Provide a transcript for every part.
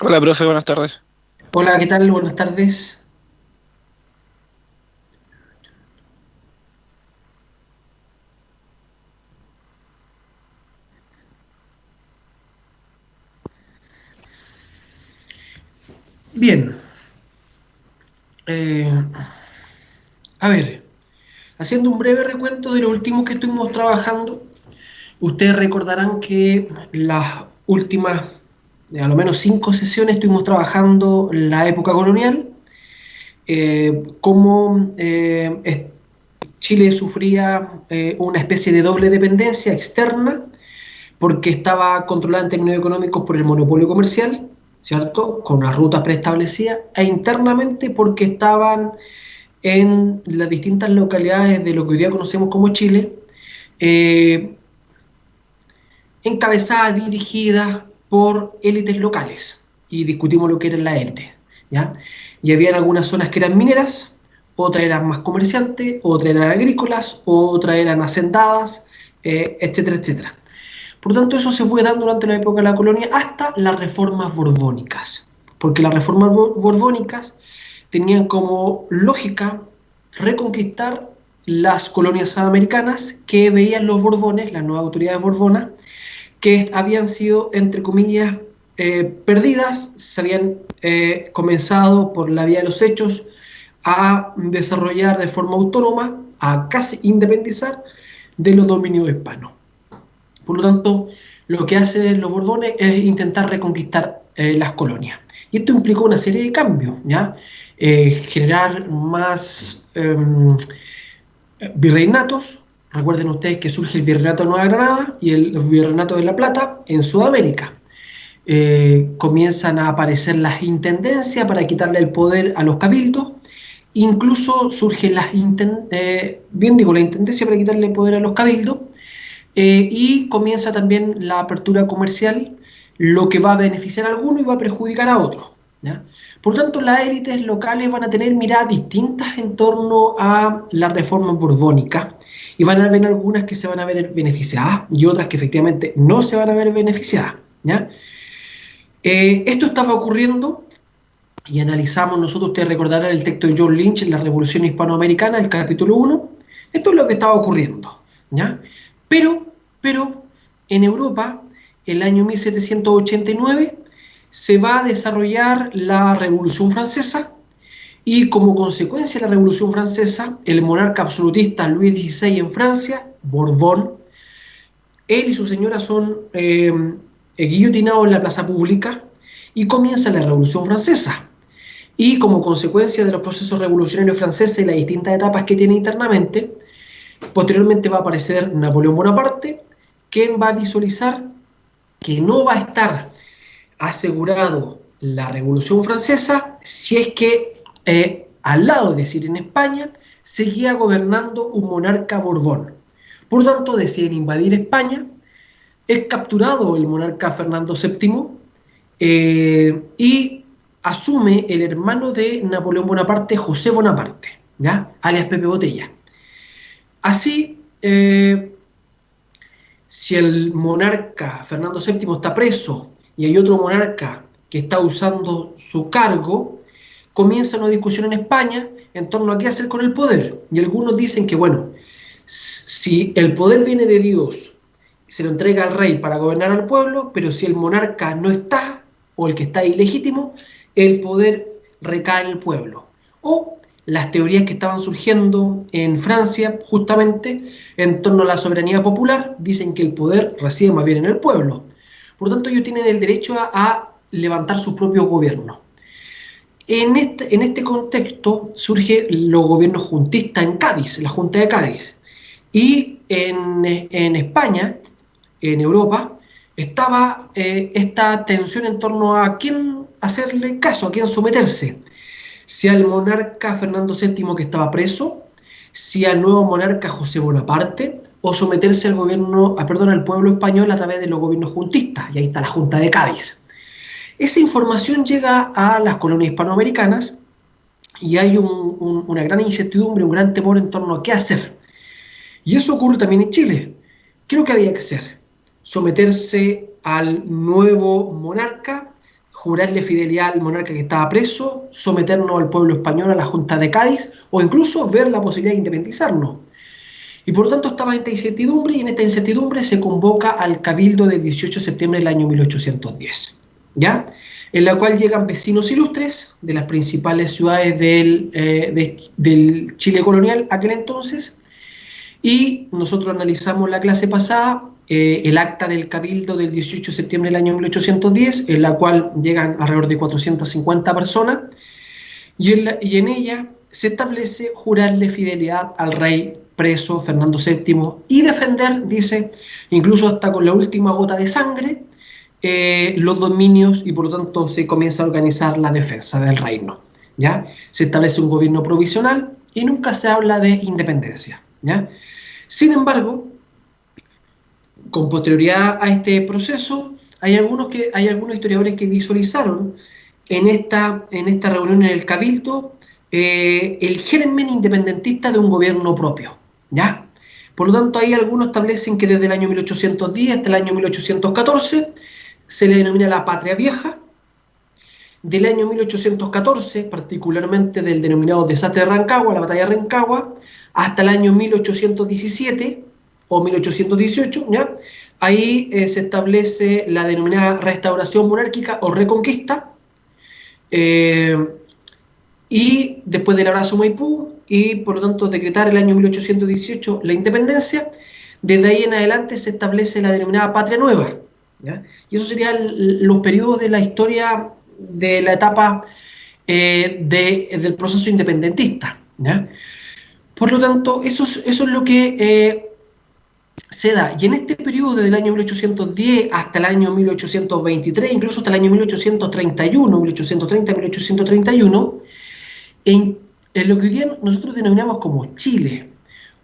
Hola, profe, buenas tardes. Hola, ¿qué tal? Buenas tardes. Bien, eh, a ver, haciendo un breve recuento de lo último que estuvimos trabajando, ustedes recordarán que las últimas, a lo menos 5 sesiones, estuvimos trabajando la época colonial, cómo Chile sufría una especie de doble dependencia externa porque estaba controlada en términos económicos por el monopolio comercial, ¿cierto? Con las rutas preestablecidas, e internamente porque estaban en las distintas localidades de lo que hoy día conocemos como Chile, eh, encabezadas, dirigidas por élites locales. Y discutimos lo que eran las élites, ¿ya? Y había algunas zonas que eran mineras, otras eran más comerciantes, otras eran agrícolas, otras eran hacendadas, etcétera, etcétera. Por lo tanto, eso se fue dando durante la época de la colonia hasta las reformas borbónicas, porque las reformas borbónicas tenían como lógica reconquistar las colonias americanas que veían los Borbones, las nuevas autoridades borbonas, que habían sido, entre comillas, perdidas, se habían comenzado por la vía de los hechos a desarrollar de forma autónoma, a casi independizar de los dominios hispanos. Por lo tanto, lo que hacen los Borbones es intentar reconquistar las colonias. Y esto implicó una serie de cambios, ¿ya? Generar más virreinatos. Recuerden ustedes que surge el virreinato de Nueva Granada y el virreinato de La Plata en Sudamérica. Comienzan a aparecer las intendencias para quitarle el poder a los cabildos. Incluso surge la intendencia para quitarle el poder a los cabildos, y comienza también la apertura comercial, lo que va a beneficiar a algunos y va a perjudicar a otros, ¿ya? Por tanto, las élites locales van a tener miradas distintas en torno a la reforma borbónica y van a haber algunas que se van a ver beneficiadas y otras que efectivamente no se van a ver beneficiadas, ¿ya? Esto estaba ocurriendo y analizamos nosotros, ustedes recordarán el texto de John Lynch en la Revolución Hispanoamericana, el capítulo 1. Esto es lo que estaba ocurriendo, ¿ya? Pero en Europa, el año 1789, se va a desarrollar la Revolución Francesa y como consecuencia de la Revolución Francesa, el monarca absolutista Luis XVI en Francia, Borbón, él y su señora son guillotinados en la plaza pública y comienza la Revolución Francesa. Y como consecuencia de los procesos revolucionarios franceses y las distintas etapas que tiene internamente, posteriormente va a aparecer Napoleón Bonaparte, quien va a visualizar que no va a estar asegurado la Revolución Francesa si es que al lado, es decir, en España, seguía gobernando un monarca Borbón. Por lo tanto, deciden invadir España, es capturado el monarca Fernando VII, y asume el hermano de Napoleón Bonaparte, José Bonaparte, ¿ya? Alias Pepe Botella. Así, si el monarca Fernando VII está preso y hay otro monarca que está usando su cargo, comienza una discusión en España en torno a qué hacer con el poder. Y algunos dicen que, bueno, si el poder viene de Dios, se lo entrega al rey para gobernar al pueblo, pero si el monarca no está, o el que está ilegítimo, el poder recae en el pueblo. O las teorías que estaban surgiendo en Francia, justamente, en torno a la soberanía popular, dicen que el poder reside más bien en el pueblo. Por lo tanto, ellos tienen el derecho a levantar su propio gobierno. En este contexto surge los gobiernos juntistas en Cádiz, la Junta de Cádiz. Y en España, en Europa, estaba esta tensión en torno a quién hacerle caso, a quién someterse. Si al monarca Fernando VII que estaba preso, si al nuevo monarca José Bonaparte, o someterse al gobierno, al pueblo español a través de los gobiernos juntistas. Y ahí está la Junta de Cádiz. Esa información llega a las colonias hispanoamericanas y hay una gran incertidumbre, un gran temor en torno a qué hacer. Y eso ocurre también en Chile. ¿Qué es lo que había que hacer? Someterse al nuevo monarca, jurarle fidelidad al monarca que estaba preso, someternos al pueblo español a la Junta de Cádiz o incluso ver la posibilidad de independizarnos. Y por lo tanto estaba esta incertidumbre y en esta incertidumbre se convoca al Cabildo del 18 de septiembre del año 1810, ¿ya? En la cual llegan vecinos ilustres de las principales ciudades del Chile colonial aquel entonces, y nosotros analizamos la clase pasada el acta del Cabildo del 18 de septiembre del año 1810, en la cual llegan alrededor de 450 personas, y en ella se establece jurarle fidelidad al rey preso Fernando VII y defender, dice, incluso hasta con la última gota de sangre, los dominios, y por lo tanto se comienza a organizar la defensa del reino, ¿ya? Se establece un gobierno provisional y nunca se habla de independencia, ¿ya? Sin embargo, con posterioridad a este proceso, hay algunos historiadores que visualizaron en esta reunión en el Cabildo el germen independentista de un gobierno propio, ¿ya? Por lo tanto, ahí algunos establecen que desde el año 1810 hasta el año 1814 se le denomina la Patria Vieja. Del año 1814, particularmente del denominado desastre de Rancagua, la batalla de Rancagua, hasta el año 1817 o 1818, ¿ya? Ahí se establece la denominada restauración monárquica o reconquista, y después del abrazo Maipú, y por lo tanto decretar el año 1818 la independencia. Desde ahí en adelante se establece la denominada Patria Nueva, ¿ya? Y eso serían los periodos de la historia de la etapa del proceso independentista, ¿ya? Por lo tanto, eso es lo que se da. Y en este periodo, desde el año 1810 hasta el año 1823, incluso hasta el año 1831, 1830-1831, en lo que hoy día nosotros denominamos como Chile,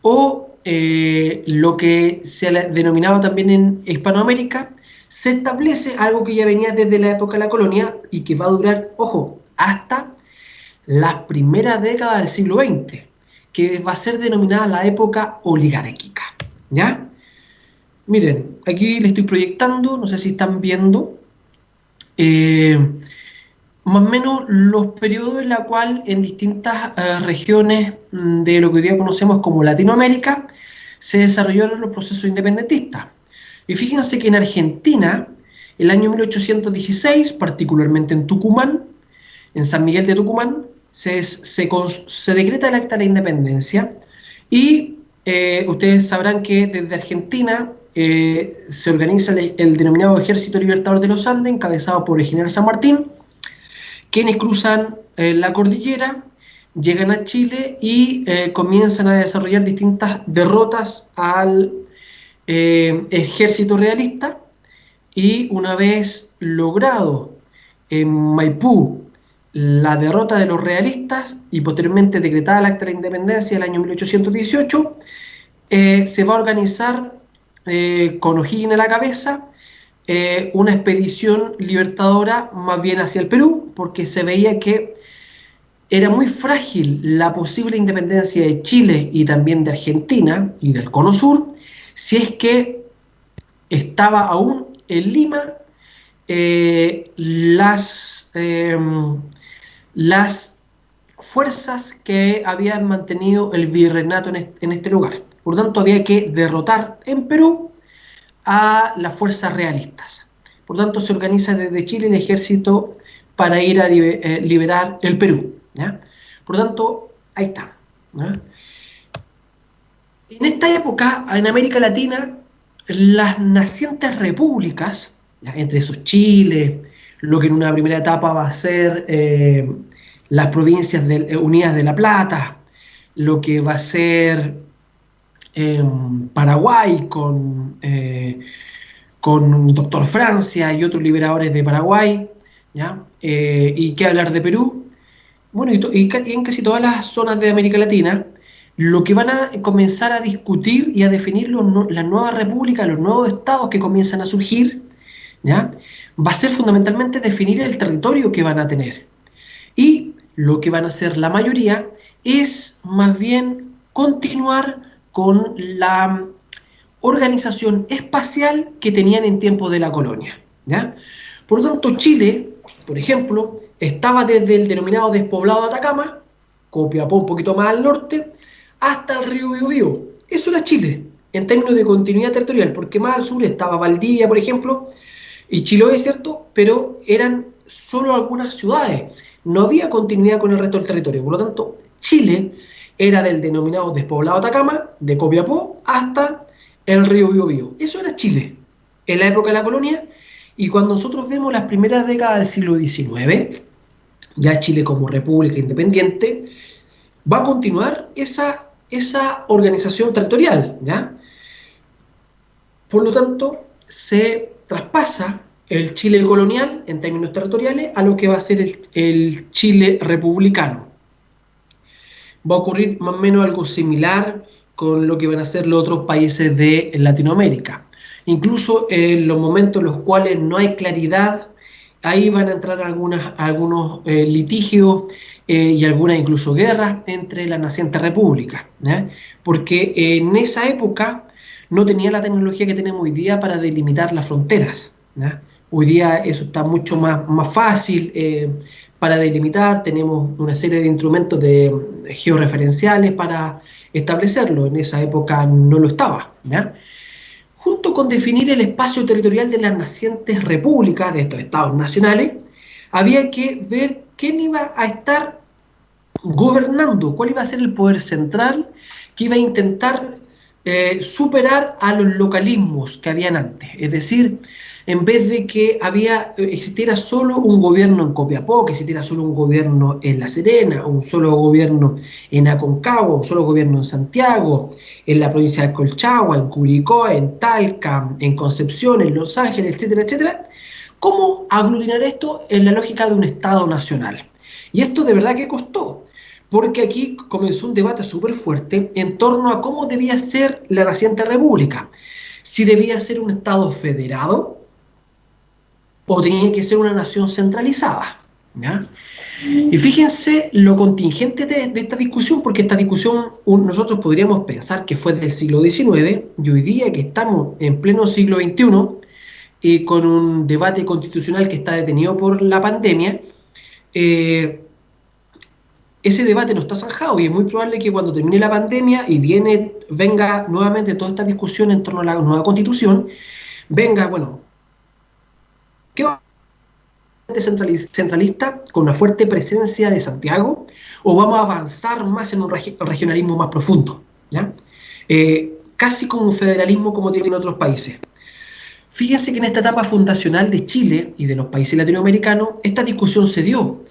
o lo que se denominaba también en Hispanoamérica, se establece algo que ya venía desde la época de la colonia y que va a durar, ojo, hasta las primeras décadas del siglo XX, que va a ser denominada la época oligárquica, ¿ya? Miren, aquí le estoy proyectando, no sé si están viendo, más o menos los periodos en los cuales en distintas regiones de lo que hoy día conocemos como Latinoamérica se desarrollaron los procesos independentistas. Y fíjense que en Argentina, el año 1816, particularmente en Tucumán, en San Miguel de Tucumán, se decreta el acta de la independencia, y ustedes sabrán que desde Argentina se organiza el denominado Ejército Libertador de los Andes, encabezado por el general San Martín, quienes cruzan la cordillera, llegan a Chile y comienzan a desarrollar distintas derrotas al ejército realista, y una vez logrado en Maipú la derrota de los realistas y posteriormente decretada el acta de la independencia del año 1818, se va a organizar con O'Higgins a la cabeza una expedición libertadora más bien hacia el Perú, porque se veía que era muy frágil la posible independencia de Chile y también de Argentina y del Cono Sur, si es que estaba aún en Lima las fuerzas que habían mantenido el virreinato en este lugar. Por lo tanto, había que derrotar en Perú a las fuerzas realistas. Por lo tanto, se organiza desde Chile el ejército para ir a liberar el Perú, ¿ya? Por lo tanto, ahí está, ¿ya? En esta época, en América Latina, las nacientes repúblicas, ¿ya?, entre esos Chile, lo que en una primera etapa va a ser las provincias unidas de La Plata, lo que va a ser Paraguay con Doctor Francia y otros liberadores de Paraguay, ¿ya? Y qué hablar de Perú. Bueno, y en casi todas las zonas de América Latina, lo que van a comenzar a discutir y a definir las nuevas repúblicas, los nuevos estados que comienzan a surgir, ¿ya?, va a ser fundamentalmente definir el territorio que van a tener. Y lo que van a hacer la mayoría es más bien continuar con la organización espacial que tenían en tiempos de la colonia, ¿ya? Por lo tanto, Chile Por ejemplo, estaba desde el denominado despoblado de Atacama, Copiapó un poquito más al norte, hasta el río Biobío. Eso era Chile, en términos de continuidad territorial, porque más al sur estaba Valdivia, por ejemplo, y Chiloé, ¿cierto? Pero eran solo algunas ciudades. No había continuidad con el resto del territorio. Por lo tanto, Chile era del denominado despoblado de Atacama, de Copiapó, hasta el río Biobío. Eso era Chile, en la época de la colonia. Y cuando nosotros vemos las primeras décadas del siglo XIX, ya Chile como república independiente, va a continuar esa organización territorial, ¿ya? Por lo tanto, se traspasa el Chile colonial en términos territoriales a lo que va a ser el Chile republicano. Va a ocurrir más o menos algo similar con lo que van a ser los otros países de Latinoamérica. Incluso en los momentos en los cuales no hay claridad, ahí van a entrar algunos litigios y algunas incluso guerras entre las nacientes repúblicas, ¿eh? Porque en esa época no tenía la tecnología que tenemos hoy día para delimitar las fronteras, ¿eh? Hoy día eso está mucho más fácil para delimitar, tenemos una serie de instrumentos georreferenciales para establecerlo, en esa época no lo estaba, ¿ya? Junto con definir el espacio territorial de las nacientes repúblicas, de estos estados nacionales, había que ver quién iba a estar gobernando, cuál iba a ser el poder central que iba a intentar superar a los localismos que habían antes. Es decir, en vez de que existiera solo un gobierno en Copiapó, que existiera solo un gobierno en La Serena, un solo gobierno en Aconcagua, un solo gobierno en Santiago, en la provincia de Colchagua, en Curicó, en Talca, en Concepción, en Los Ángeles, etcétera, etcétera. ¿Cómo aglutinar esto en la lógica de un Estado nacional? Y esto de verdad que costó, porque aquí comenzó un debate súper fuerte en torno a cómo debía ser la naciente república. Si debía ser un Estado federado o tenía que ser una nación centralizada, ¿ya? Y fíjense lo contingente de esta discusión, porque esta discusión nosotros podríamos pensar que fue del siglo XIX, y hoy día que estamos en pleno siglo XXI, y con un debate constitucional que está detenido por la pandemia, ese debate no está zanjado y es muy probable que cuando termine la pandemia y venga nuevamente toda esta discusión en torno a la nueva constitución, venga, bueno, ¿qué va a ser centralista con una fuerte presencia de Santiago o vamos a avanzar más en un regionalismo más profundo? ¿Ya? Casi como un federalismo como tienen otros países. Fíjense que en esta etapa fundacional de Chile y de los países latinoamericanos, esta discusión se dio.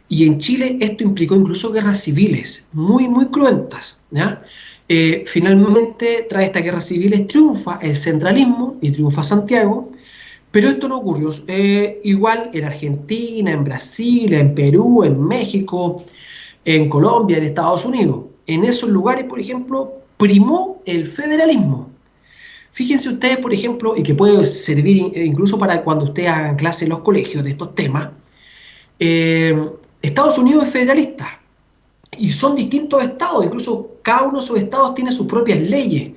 Y en Chile esto implicó incluso guerras civiles, muy cruentas, ¿ya? Finalmente, tras estas guerras civiles, triunfa el centralismo y triunfa Santiago, pero esto no ocurrió. Igual en Argentina, en Brasil, en Perú, en México, en Colombia, en Estados Unidos. En esos lugares, por ejemplo, primó el federalismo. Fíjense ustedes, por ejemplo, y que puede servir incluso para cuando ustedes hagan clase en los colegios de estos temas, Estados Unidos es federalista y son distintos estados, incluso cada uno de esos estados tiene sus propias leyes.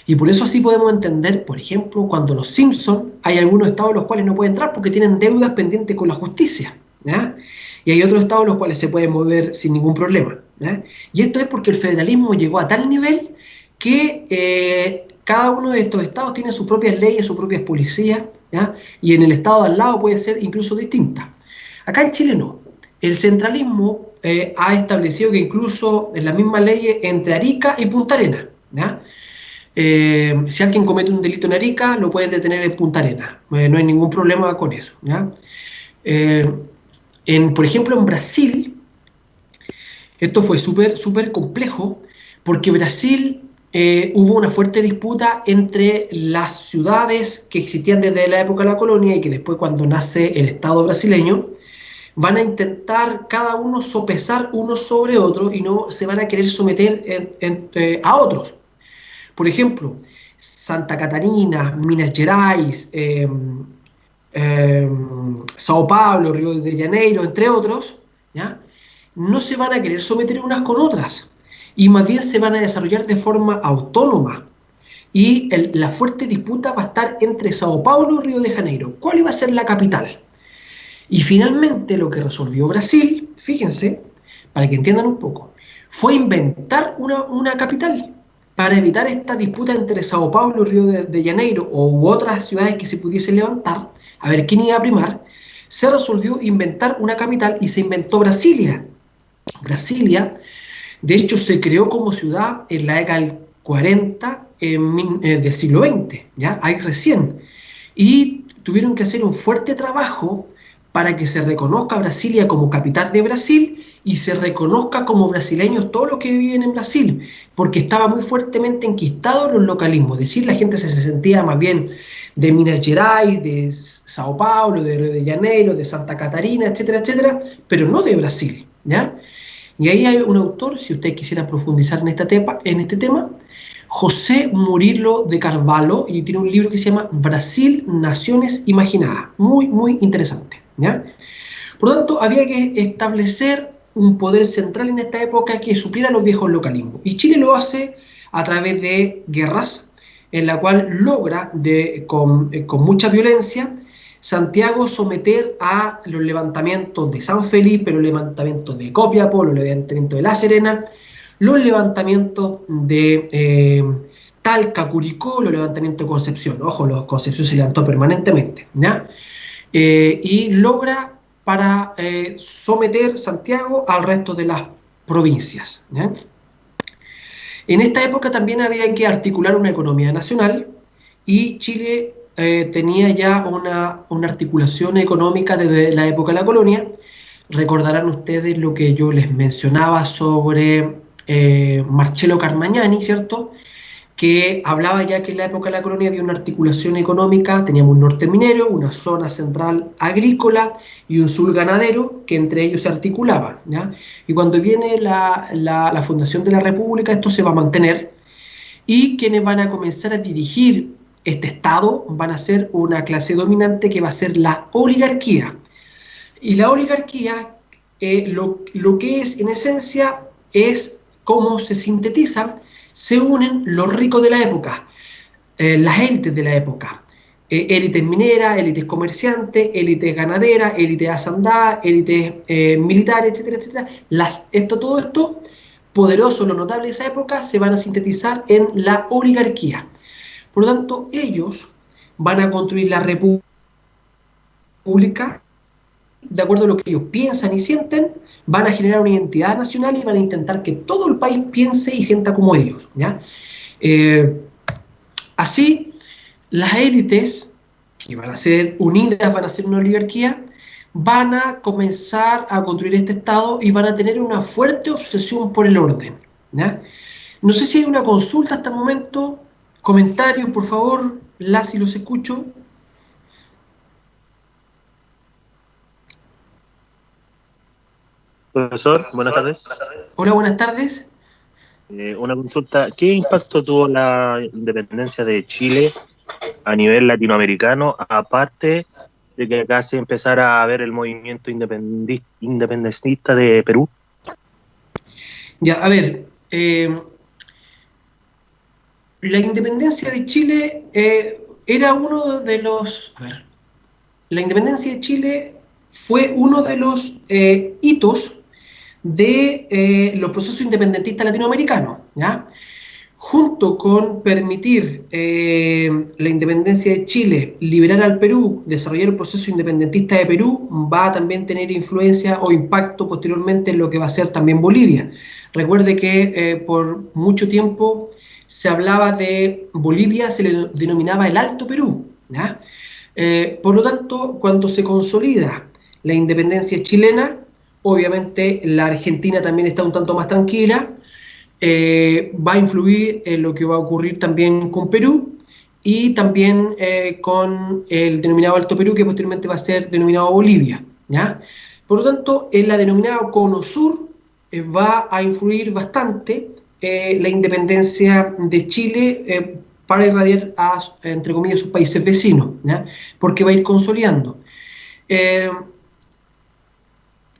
Y por eso así podemos entender, por ejemplo, cuando los Simpsons, hay algunos estados en los cuales no pueden entrar porque tienen deudas pendientes con la justicia, ¿ya? Y hay otros estados en los cuales se pueden mover sin ningún problema, ¿ya? Y esto es porque el federalismo llegó a tal nivel que cada uno de estos estados tiene sus propias leyes, sus propias policías, ¿ya? Y en el estado de al lado puede ser incluso distinta. Acá en Chile no. El centralismo ha establecido que incluso en la misma ley entre Arica y Punta Arenas, ¿ya? Si alguien comete un delito en Arica, lo pueden detener en Punta Arenas. No hay ningún problema con eso, ¿ya? Por ejemplo, en Brasil, esto fue súper complejo, porque Brasil hubo una fuerte disputa entre las ciudades que existían desde la época de la colonia y que después, cuando nace el Estado brasileño, van a intentar cada uno sopesar unos sobre otros y no se van a querer someter a otros. Por ejemplo, Santa Catarina, Minas Gerais, Sao Paulo, Río de Janeiro, entre otros, ¿ya? No se van a querer someter unas con otras y más bien se van a desarrollar de forma autónoma. Y la fuerte disputa va a estar entre Sao Paulo y Río de Janeiro. ¿Cuál iba a ser la capital? Y finalmente lo que resolvió Brasil, fíjense, para que entiendan un poco, fue inventar una capital para evitar esta disputa entre Sao Paulo y Río de Janeiro u otras ciudades que se pudiesen levantar, a ver quién iba a primar. Se resolvió inventar una capital y se inventó Brasilia. Brasilia, de hecho, se creó como ciudad en la década del 40 del siglo XX, ¿ya? Ahí recién. Y tuvieron que hacer un fuerte trabajo para que se reconozca a Brasilia como capital de Brasil y se reconozca como brasileños todos los que viven en Brasil, porque estaba muy fuertemente enquistado los localismos, es decir, la gente se sentía más bien de Minas Gerais, de Sao Paulo, de Río de Janeiro, de Santa Catarina, etcétera, etcétera, pero no de Brasil, ¿ya? Y ahí hay un autor, si usted quisiera profundizar en este tema, José Murilo de Carvalho, y tiene un libro que se llama Brasil, Naciones Imaginadas. Muy, muy interesante, ¿ya? Por lo tanto, había que establecer un poder central en esta época que supliera los viejos localismos. Y Chile lo hace a través de guerras, en la cual logra, con mucha violencia, Santiago someter a los levantamientos de San Felipe, los levantamientos de Copiapó, los levantamientos de La Serena, los levantamientos de Talca, Curicó, los levantamientos de Concepción. Ojo, Concepción se levantó permanentemente, ¿ya? Y logra para someter Santiago al resto de las provincias, ¿ya? En esta época también había que articular una economía nacional y Chile tenía ya una articulación económica desde la época de la colonia. Recordarán ustedes lo que yo les mencionaba sobre Marcello Carmagnani, ¿cierto? Que hablaba ya que en la época de la colonia había una articulación económica, teníamos un norte minero, una zona central agrícola y un sur ganadero, que entre ellos se articulaban, ¿ya? Y cuando viene la fundación de la República, esto se va a mantener, y quienes van a comenzar a dirigir este Estado van a ser una clase dominante que va a ser la oligarquía. Y la oligarquía, lo que es en esencia, es cómo se sintetizan, se unen los ricos de la época, las élites de la época, élites mineras, élites comerciantes, élites ganaderas, élites hacendadas, élites militares, etcétera, etcétera. Todo esto, poderoso, lo notable de esa época, se van a sintetizar en la oligarquía. Por lo tanto, ellos van a construir la república de acuerdo a lo que ellos piensan y sienten, van a generar una identidad nacional y van a intentar que todo el país piense y sienta como ellos, ¿ya? Así, las élites, que van a ser unidas, van a ser una oligarquía, van a comenzar a construir este Estado y van a tener una fuerte obsesión por el orden, ¿ya? No sé si hay una consulta hasta el momento, comentarios, por favor, las y los escucho. Profesor, buenas tardes. Hola, buenas tardes. Una consulta, ¿qué impacto tuvo la independencia de Chile a nivel latinoamericano, aparte de que acá se empezara a ver el movimiento independentista de Perú? Ya, a ver, la independencia de Chile era uno de los... A ver, la independencia de Chile fue uno de los hitos de los procesos independentistas latinoamericanos, ¿ya? Junto con permitir la independencia de Chile, liberar al Perú, desarrollar el proceso independentista de Perú, va a también tener influencia o impacto posteriormente en lo que va a ser también Bolivia. Recuerde que por mucho tiempo se hablaba de Bolivia, se le denominaba el Alto Perú, ¿ya? Por lo tanto, cuando se consolida la independencia chilena, obviamente la Argentina también está un tanto más tranquila, va a influir en lo que va a ocurrir también con Perú y también con el denominado Alto Perú, que posteriormente va a ser denominado Bolivia, ¿ya? Por lo tanto, en la denominada Cono Sur va a influir bastante la independencia de Chile para irradiar a, entre comillas, sus países vecinos, ¿ya? Porque va a ir consolidando.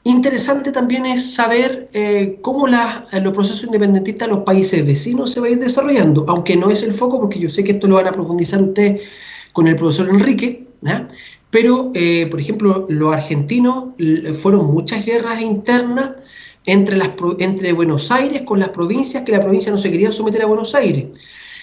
Interesante también es saber cómo los procesos independentistas de los países vecinos se va a ir desarrollando, aunque no es el foco, porque yo sé que esto lo van a profundizar ustedes con el profesor Enrique, ¿ya? Pero, por ejemplo, los argentinos fueron muchas guerras internas entre Buenos Aires con las provincias, que la provincia no se quería someter a Buenos Aires.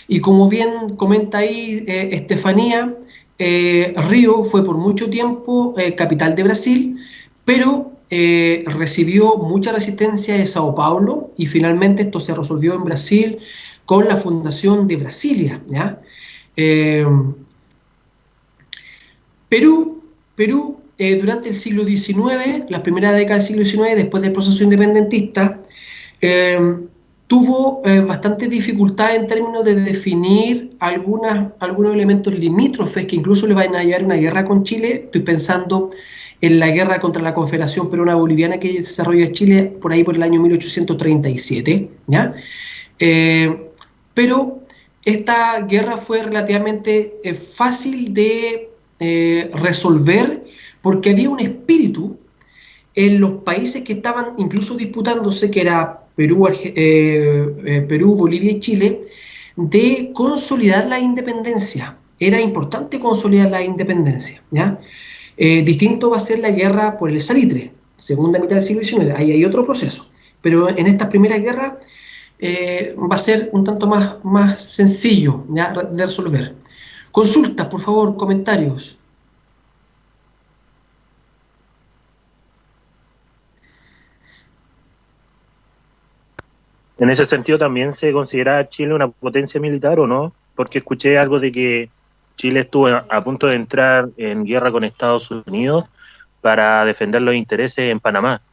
Y como bien comenta ahí Estefanía, Río fue por mucho tiempo capital de Brasil, pero recibió mucha resistencia de Sao Paulo y finalmente esto se resolvió en Brasil con la fundación de Brasilia, ¿ya? Eh, Perú, durante el siglo XIX, las primeras décadas del siglo XIX, después del proceso independentista, eh, tuvo bastante dificultad en términos de definir algunos elementos limítrofes que incluso le van a llevar a una guerra con Chile. Estoy pensando en la guerra contra la Confederación Peruana Boliviana que desarrolla Chile por ahí por el año 1837, ¿ya? Eh, pero esta guerra fue relativamente fácil de resolver porque había un espíritu en los países que estaban incluso disputándose, que era Perú, Bolivia y Chile, de consolidar la independencia. Era importante consolidar la independencia, ¿ya? Distinto va a ser la guerra por el salitre, segunda mitad del siglo XIX, ahí hay otro proceso. Pero en estas primeras guerras va a ser un tanto más sencillo, ¿ya?, de resolver. Consultas, por favor, comentarios. En ese sentido, ¿también se considera a Chile una potencia militar o no? Porque escuché algo de que Chile estuvo a punto de entrar en guerra con Estados Unidos para defender los intereses en Panamá.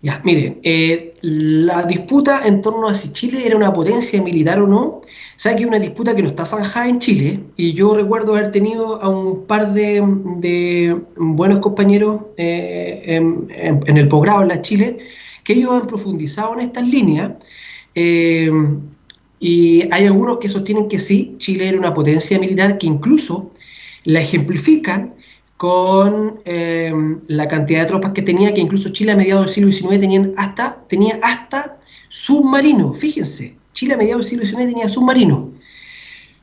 Ya, miren, la disputa en torno a si Chile era una potencia militar o no, sabe que es una disputa que no está zanjada en Chile, y yo recuerdo haber tenido a un par de buenos compañeros en el posgrado en la Chile, que ellos han profundizado en estas líneas, eh, y hay algunos que sostienen que sí, Chile era una potencia militar, que incluso la ejemplifican con la cantidad de tropas que tenía, que incluso Chile a mediados del siglo XIX tenía hasta submarinos. Fíjense, Chile a mediados del siglo XIX tenía submarinos.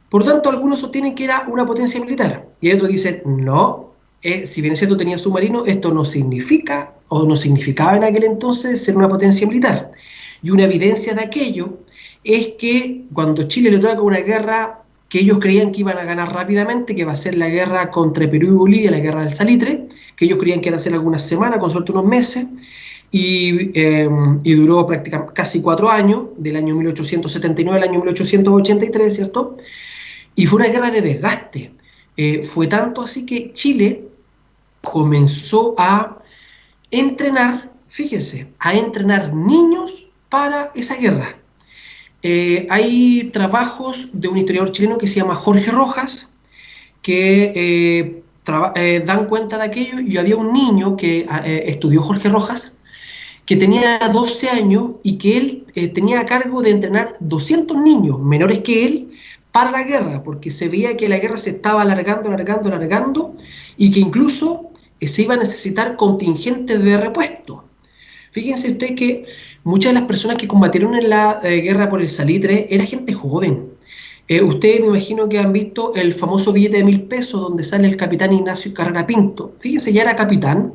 Por lo tanto, algunos sostienen que era una potencia militar y otros dicen, no, si bien es cierto tenía submarinos, esto no significa o no significaba en aquel entonces ser una potencia militar. Y una evidencia de aquello es que cuando Chile le toca una guerra que ellos creían que iban a ganar rápidamente, que va a ser la guerra contra Perú y Bolivia, la guerra del salitre, que ellos creían que iban a ser algunas semanas, con suerte unos meses, y duró prácticamente casi 4 años, del año 1879 al año 1883, ¿cierto? Y fue una guerra de desgaste. Fue tanto así que Chile comenzó a entrenar, fíjense, a entrenar niños para esa guerra. Hay trabajos de un historiador chileno que se llama Jorge Rojas, que dan cuenta de aquello, y había un niño que estudió Jorge Rojas, que tenía 12 años y que él tenía a cargo de entrenar 200 niños menores que él para la guerra, porque se veía que la guerra se estaba alargando, y que incluso se iba a necesitar contingentes de repuesto. Fíjense ustedes que muchas de las personas que combatieron en la guerra por el salitre era gente joven. Ustedes me imagino que han visto el famoso billete de 1.000 pesos donde sale el capitán Ignacio Carrera Pinto. Fíjense, ya era capitán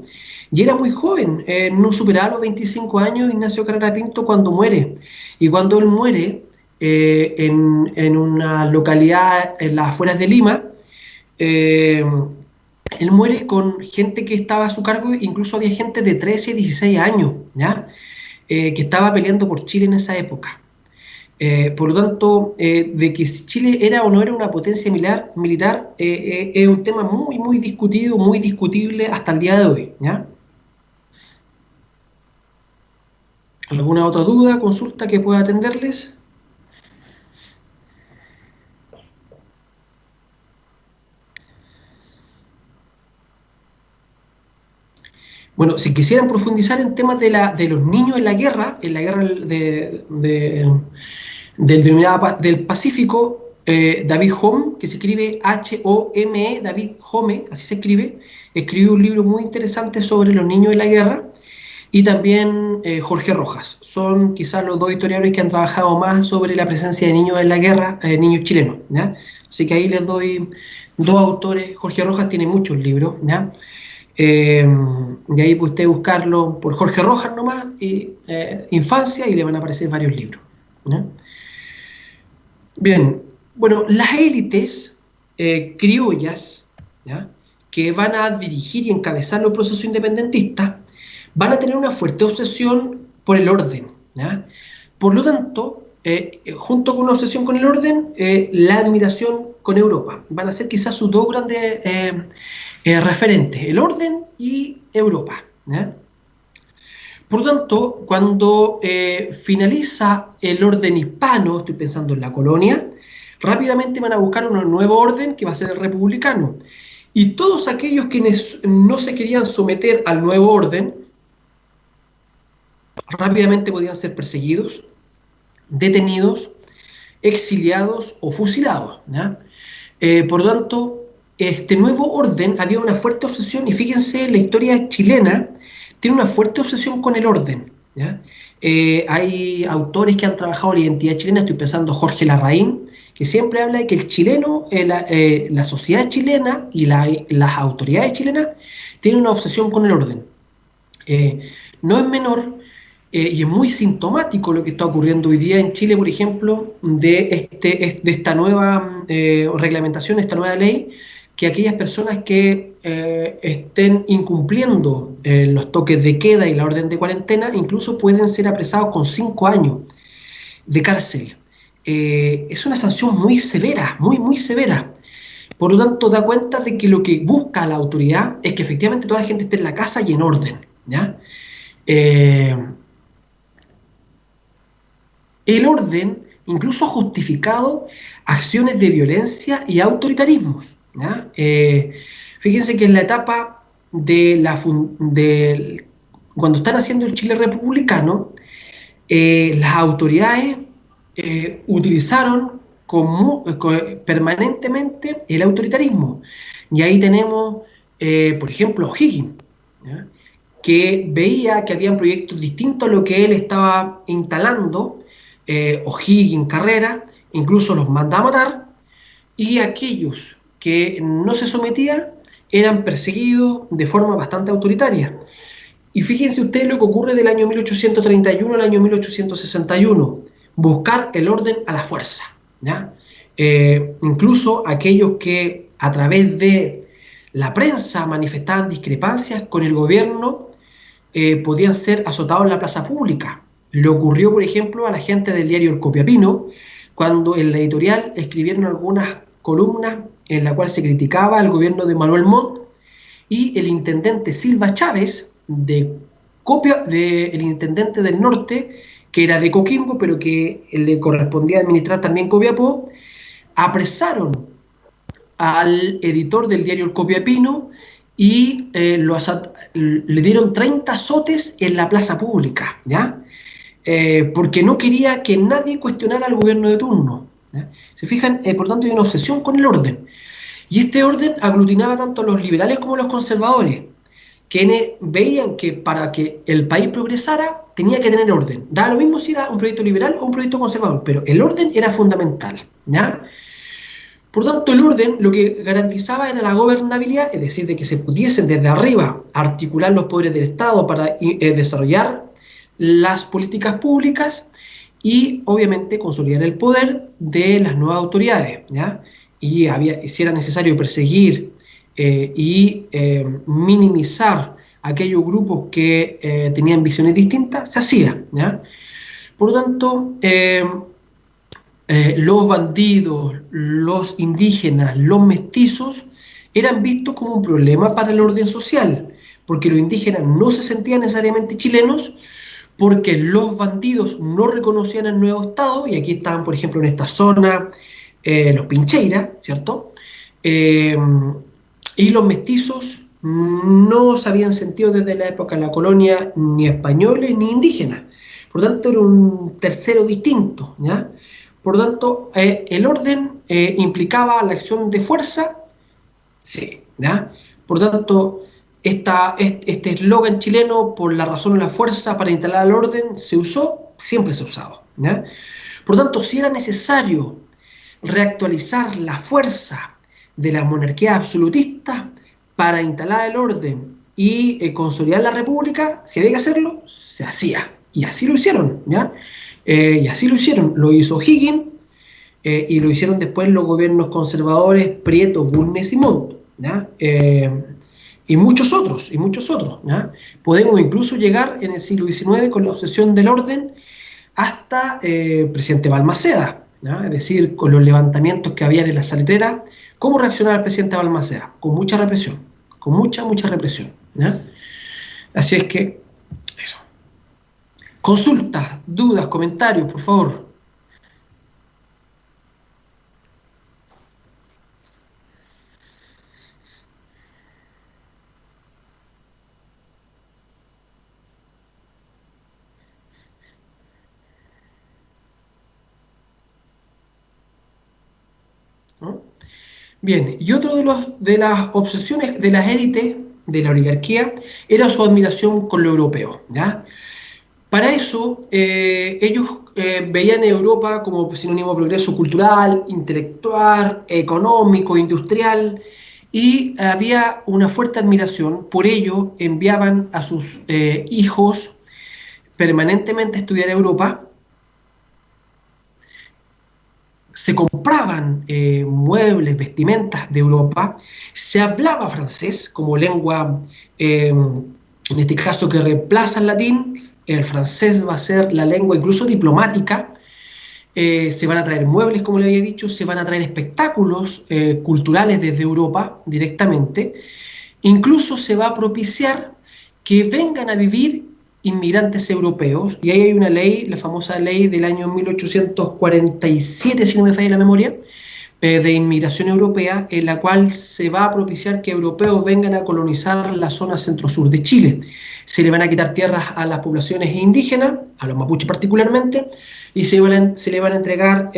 y era muy joven, no superaba los 25 años Ignacio Carrera Pinto cuando muere. Y cuando él muere en una localidad en las afueras de Lima, eh, él muere con gente que estaba a su cargo, incluso había gente de 13, 16 años, ¿ya? Que estaba peleando por Chile en esa época. Por lo tanto, de que si Chile era o no era una potencia militar es un tema muy discutido, muy discutible hasta el día de hoy, ¿ya? ¿Alguna otra duda, consulta que pueda atenderles? Bueno, si quisieran profundizar en temas de los niños en la guerra del Pacífico, David Home, que se escribe H-O-M-E, David Home, así se escribe, escribió un libro muy interesante sobre los niños en la guerra, y también Jorge Rojas. Son quizás los dos historiadores que han trabajado más sobre la presencia de niños en la guerra, niños chilenos, ¿ya? Así que ahí les doy dos autores. Jorge Rojas tiene muchos libros, ¿ya? Y ahí puede usted buscarlo por Jorge Rojas nomás, y infancia, y le van a aparecer varios libros, ¿ya? Bien, bueno, las élites criollas, ¿ya?, que van a dirigir y encabezar los procesos independentistas, van a tener una fuerte obsesión por el orden, ¿ya? Por lo tanto, junto con una obsesión con el orden, la admiración con Europa. Van a ser quizás sus dos grandes referentes, el orden y Europa, ¿ya? Por lo tanto, cuando finaliza el orden hispano, estoy pensando en la colonia, rápidamente van a buscar un nuevo orden que va a ser el republicano. Y todos aquellos quienes no se querían someter al nuevo orden, rápidamente podían ser perseguidos, detenidos, exiliados o fusilados, ¿ya? Por lo tanto, este nuevo orden había una fuerte obsesión, y fíjense, la historia chilena tiene una fuerte obsesión con el orden, ¿ya? Hay autores que han trabajado la identidad chilena, estoy pensando Jorge Larraín, que siempre habla de que el chileno, la sociedad chilena y las autoridades chilenas tienen una obsesión con el orden. No es menor, y es muy sintomático lo que está ocurriendo hoy día en Chile, por ejemplo, de esta nueva reglamentación, esta nueva ley, que aquellas personas que estén incumpliendo los toques de queda y la orden de cuarentena incluso pueden ser apresados con 5 años de cárcel. Es una sanción muy severa, muy, muy severa. Por lo tanto, da cuenta de que lo que busca la autoridad es que efectivamente toda la gente esté en la casa y en orden, ¿ya? Eh, el orden incluso ha justificado acciones de violencia y autoritarismos, ¿ya? Fíjense que en la etapa cuando están haciendo el Chile republicano, las autoridades utilizaron permanentemente el autoritarismo. Y ahí tenemos, por ejemplo, O'Higgins, ¿ya?, que veía que habían proyectos distintos a lo que él estaba instalando. O'Higgins, Carrera, incluso los manda a matar, y aquellos que no se sometían eran perseguidos de forma bastante autoritaria. Y fíjense ustedes lo que ocurre del año 1831 al año 1861, buscar el orden a la fuerza, ¿ya? Incluso aquellos que a través de la prensa manifestaban discrepancias con el gobierno podían ser azotados en la plaza pública. Le ocurrió, por ejemplo, a la gente del diario El Copiapino, cuando en la editorial escribieron algunas columnas en la cual se criticaba al gobierno de Manuel Montt, y el intendente Silva Chávez, el intendente del norte, que era de Coquimbo, pero que le correspondía administrar también Copiapó, apresaron al editor del diario El Copiapino y le dieron 30 azotes en la plaza pública, ¿ya? Porque no quería que nadie cuestionara al gobierno de turno, ¿ya? Se fijan, por tanto, hay una obsesión con el orden. Y este orden aglutinaba tanto a los liberales como a los conservadores, quienes veían que para que el país progresara tenía que tener orden. Daba lo mismo si era un proyecto liberal o un proyecto conservador, pero el orden era fundamental, ¿ya? Por tanto, el orden lo que garantizaba era la gobernabilidad, es decir, de que se pudiesen desde arriba articular los poderes del Estado para desarrollar las políticas públicas y, obviamente, consolidar el poder de las nuevas autoridades, ¿ya? Y si era necesario perseguir y minimizar aquellos grupos que tenían visiones distintas, se hacía, ¿ya? Por lo tanto, los bandidos, los indígenas, los mestizos eran vistos como un problema para el orden social, porque los indígenas no se sentían necesariamente chilenos, porque los bandidos no reconocían el nuevo Estado, y aquí estaban, por ejemplo, en esta zona los Pincheira, ¿cierto? Y los mestizos no se habían sentido desde la época de la colonia ni españoles ni indígenas. Por lo tanto, era un tercero distinto, ¿ya? Por lo tanto, el orden implicaba la acción de fuerza, sí, ¿ya? Por lo tanto, este eslogan chileno, por la razón o la fuerza para instalar el orden, se usó, siempre se ha usado, ¿ya? Por lo tanto, si era necesario reactualizar la fuerza de la monarquía absolutista para instalar el orden y consolidar la república, si había que hacerlo, se hacía. Y así lo hicieron, ¿ya? Y así lo hicieron. Lo hizo Higgins y lo hicieron después los gobiernos conservadores Prieto, Bulnes y Montt, ¿ya? Y muchos otros, ¿ya? Podemos incluso llegar en el siglo XIX con la obsesión del orden hasta presidente Balmaceda, ¿ya? Es decir, con los levantamientos que habían en la salitera. ¿Cómo reaccionaba el presidente Balmaceda? Con mucha represión, con mucha represión, ¿ya? Así es que, eso. Consultas, dudas, comentarios, por favor. ¿No? Bien, y otro de las obsesiones de las élites de la oligarquía era su admiración con lo europeo, ¿ya? Para eso, ellos veían Europa como sinónimo de progreso cultural, intelectual, económico, industrial, y había una fuerte admiración. Por ello, enviaban a sus hijos permanentemente a estudiar Europa. Se compraban muebles, vestimentas de Europa, se hablaba francés como lengua, en este caso que reemplaza el latín. El francés va a ser la lengua incluso diplomática. Se van a traer muebles, como le había dicho, se van a traer espectáculos culturales desde Europa directamente. Incluso se va a propiciar que vengan a vivir inmigrantes europeos, y ahí hay una ley, la famosa ley del año 1847, si no me falla la memoria, de inmigración europea, en la cual se va a propiciar que europeos vengan a colonizar la zona centro-sur de Chile. Se le van a quitar tierras a las poblaciones indígenas, a los mapuches particularmente, y se le van a entregar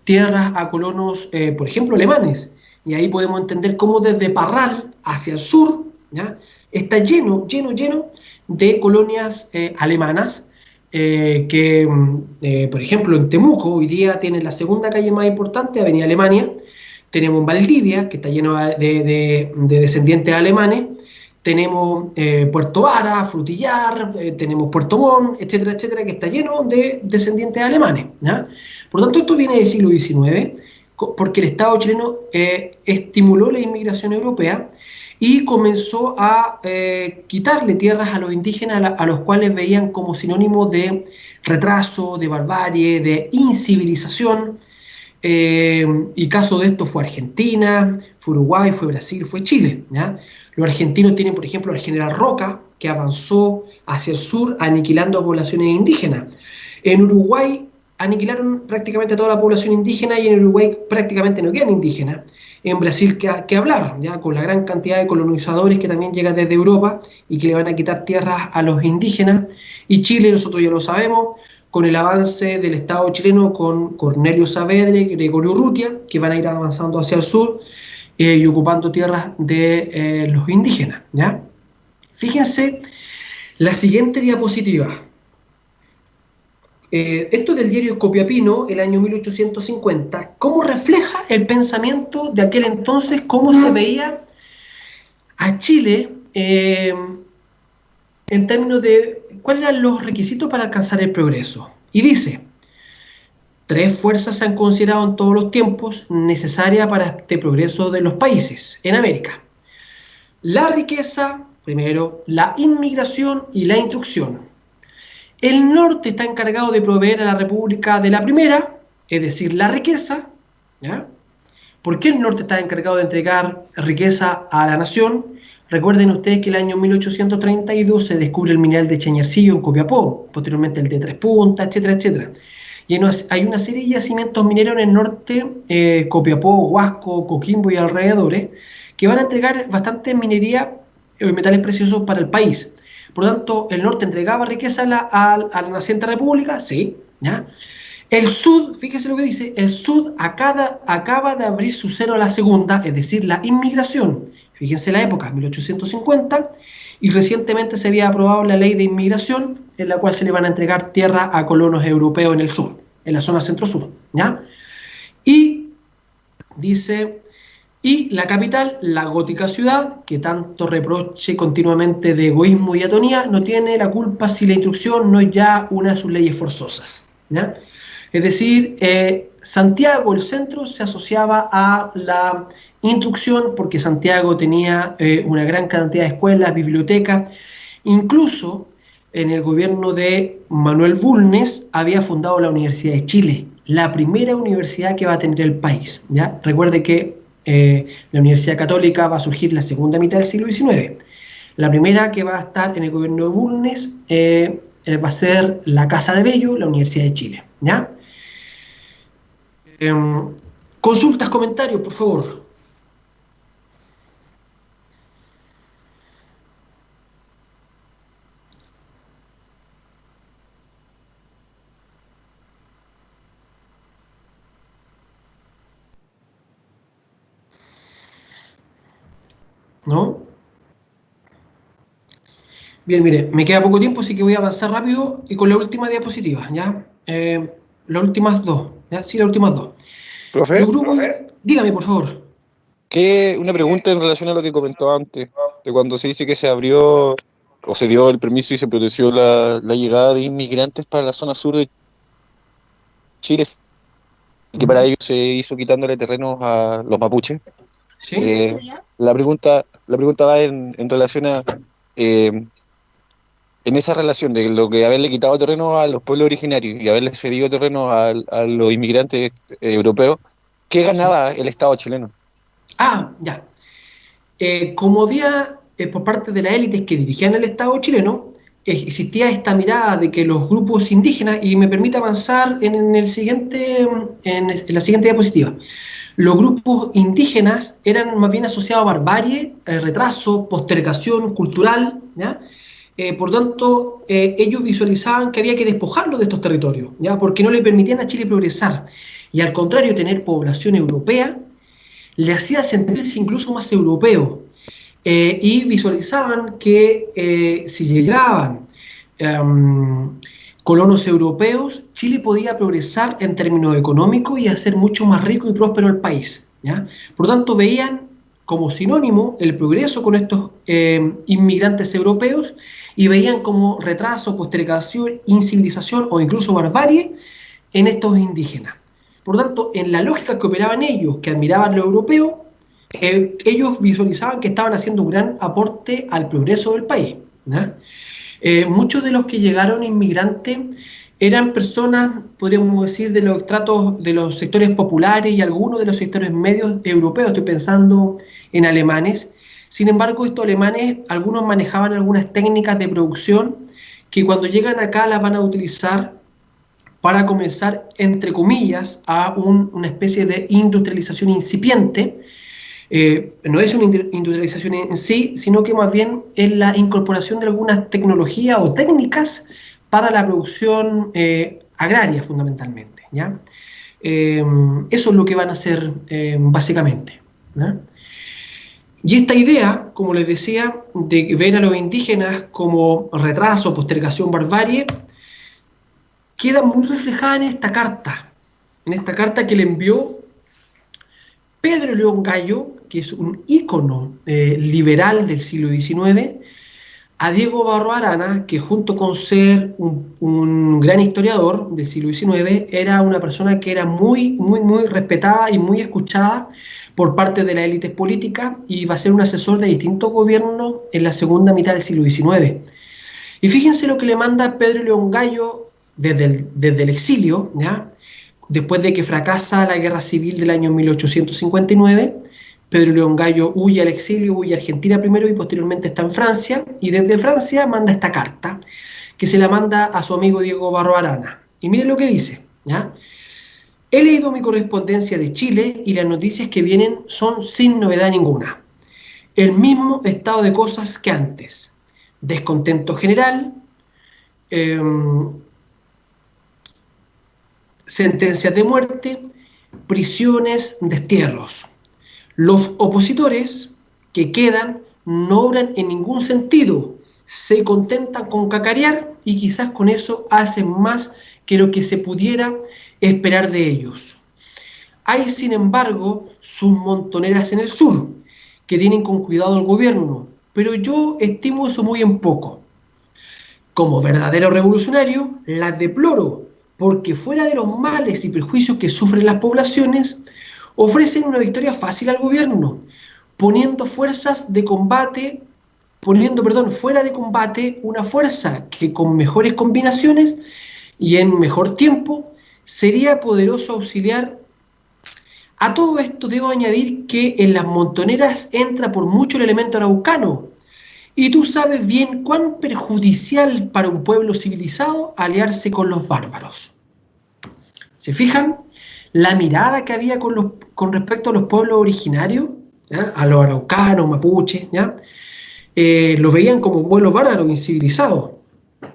tierras a colonos, por ejemplo, alemanes. Y ahí podemos entender cómo desde Parral hacia el sur, ¿ya?, está lleno de colonias alemanas, por ejemplo, en Temuco hoy día tienen la segunda calle más importante, Avenida Alemania. Tenemos Valdivia, que está lleno de descendientes alemanes. Tenemos Puerto Vara, Frutillar, tenemos Puerto Montt, etcétera, etcétera, que está lleno de descendientes alemanes, ¿ya? Por lo tanto, esto viene del siglo XIX, porque el Estado chileno estimuló la inmigración europea y comenzó a quitarle tierras a los indígenas, a los cuales veían como sinónimo de retraso, de barbarie, de incivilización. Y caso de esto fue Argentina, fue Uruguay, fue Brasil, fue Chile, ¿ya? Los argentinos tienen, por ejemplo, al general Roca, que avanzó hacia el sur aniquilando a poblaciones indígenas. En Uruguay aniquilaron prácticamente toda la población indígena, y en Uruguay prácticamente no quedan indígenas. En Brasil, que hablar, ya con la gran cantidad de colonizadores que también llegan desde Europa y que le van a quitar tierras a los indígenas. Y Chile, nosotros ya lo sabemos, con el avance del Estado chileno con Cornelio Saavedra y Gregorio Urrutia, que van a ir avanzando hacia el sur y ocupando tierras de los indígenas, ¿ya? Fíjense la siguiente diapositiva. Esto es del diario Copiapino, el año 1850, cómo refleja el pensamiento de aquel entonces, cómo se veía a Chile en términos de cuáles eran los requisitos para alcanzar el progreso. Y dice: tres fuerzas se han considerado en todos los tiempos necesarias para este progreso de los países en América: la riqueza, primero, la inmigración y la instrucción. El norte está encargado de proveer a la república de la primera, es decir, la riqueza, ¿ya? ¿Por qué el norte está encargado de entregar riqueza a la nación? Recuerden ustedes que el año 1832 se descubre el mineral de Chañarcillo en Copiapó, posteriormente el de Tres Puntas, etcétera, etcétera. Y hay una serie de yacimientos mineros en el norte, Copiapó, Huasco, Coquimbo y alrededores, que van a entregar bastante minería y metales preciosos para el país. Por lo tanto, el norte entregaba riqueza a la naciente república, sí, ¿ya? El sur, fíjese lo que dice, el sur acaba de abrir su cero a la segunda, es decir, la inmigración. Fíjense la época, 1850, y recientemente se había aprobado la ley de inmigración, en la cual se le van a entregar tierra a colonos europeos en el sur, en la zona centro-sur, ¿ya? Y dice, y la capital, la gótica ciudad, que tanto reproche continuamente de egoísmo y atonía, no tiene la culpa si la instrucción no es ya una de sus leyes forzosas, ¿ya? Es decir, Santiago, el centro, se asociaba a la instrucción porque Santiago tenía una gran cantidad de escuelas, bibliotecas, incluso en el gobierno de Manuel Bulnes había fundado la Universidad de Chile, la primera universidad que va a tener el país, ¿ya? Recuerde que la Universidad Católica va a surgir la segunda mitad del siglo XIX. La primera que va a estar en el gobierno de Bulnes va a ser la Casa de Bello, la Universidad de Chile, ¿ya? Consultas, comentarios, por favor. ¿No? Bien, mire, me queda poco tiempo, así que voy a avanzar rápido y con la última diapositiva, ¿ya? Las últimas dos, ¿ya? Sí, las últimas dos. Profe, Los grupos, dígame, por favor. una pregunta en relación a lo que comentó antes, de cuando se dice que se abrió o se dio el permiso y se protegió la llegada de inmigrantes para la zona sur de Chile, y que para ello se hizo quitándole terrenos a los mapuches. ¿Sí? La pregunta va en relación a, en esa relación de lo que haberle quitado terreno a los pueblos originarios y haberle cedido terreno a los inmigrantes europeos, ¿qué ganaba el Estado chileno? Ah, ya. Como había por parte de las élites que dirigían el Estado chileno, existía esta mirada de que los grupos indígenas, y me permite avanzar en la siguiente diapositiva, los grupos indígenas eran más bien asociados a barbarie, retraso, postergación cultural, ¿ya? Por tanto, ellos visualizaban que había que despojarlos de estos territorios, ¿ya? Porque no le permitían a Chile progresar. Y al contrario, tener población europea le hacía sentirse incluso más europeo. Y visualizaban que si llegaban colonos europeos, Chile podía progresar en términos económicos y hacer mucho más rico y próspero el país, ¿ya? Por lo tanto, veían como sinónimo el progreso con estos inmigrantes europeos y veían como retraso, postergación, incivilización o incluso barbarie en estos indígenas. Por lo tanto, en la lógica que operaban ellos, que admiraban lo europeo, ellos visualizaban que estaban haciendo un gran aporte al progreso del país, ¿no? Muchos de los que llegaron inmigrantes eran personas, podríamos decir, de los estratos de los sectores populares y algunos de los sectores medios europeos. Estoy pensando en alemanes. Sin embargo, estos alemanes, algunos manejaban algunas técnicas de producción que cuando llegan acá las van a utilizar para comenzar, entre comillas, a una especie de industrialización incipiente. No es una industrialización en sí, sino que más bien es la incorporación de algunas tecnologías o técnicas para la producción agraria, fundamentalmente, ¿ya? Eso es lo que van a hacer básicamente, ¿ya? Y esta idea, como les decía, de ver a los indígenas como retraso, postergación, barbarie, queda muy reflejada en esta carta que le envió Pedro León Gallo, que es un ícono liberal del siglo XIX, a Diego Barros Arana, que junto con ser un gran historiador del siglo XIX, era una persona que era muy respetada y muy escuchada por parte de las élites políticas y va a ser un asesor de distintos gobiernos en la segunda mitad del siglo XIX. Y fíjense lo que le manda Pedro León Gallo desde el exilio, ¿ya? Después de que fracasa la guerra civil del año 1859, Pedro León Gallo huye al exilio, huye a Argentina primero y posteriormente está en Francia, y desde Francia manda esta carta, que se la manda a su amigo Diego Barros Arana. Y miren lo que dice, ¿ya? He leído mi correspondencia de Chile y las noticias que vienen son sin novedad ninguna. El mismo estado de cosas que antes. Descontento general, sentencias de muerte, prisiones, destierros. Los opositores que quedan no obran en ningún sentido, se contentan con cacarear y quizás con eso hacen más que lo que se pudiera esperar de ellos. Hay, sin embargo, sus montoneras en el sur, que tienen con cuidado al gobierno, pero yo estimo eso muy en poco. Como verdadero revolucionario, las deploro, porque fuera de los males y perjuicios que sufren las poblaciones, ofrecen una victoria fácil al gobierno, poniendo fuerzas de combate, poniendo, perdón, fuera de combate una fuerza que con mejores combinaciones y en mejor tiempo sería poderoso auxiliar. A todo esto debo añadir que en las montoneras entra por mucho el elemento araucano, y tú sabes bien cuán perjudicial para un pueblo civilizado aliarse con los bárbaros. ¿Se fijan? La mirada que había con respecto a los pueblos originarios, ¿ya? A los araucanos, mapuches, ¿ya? Los veían como pueblos bárbaros, incivilizados,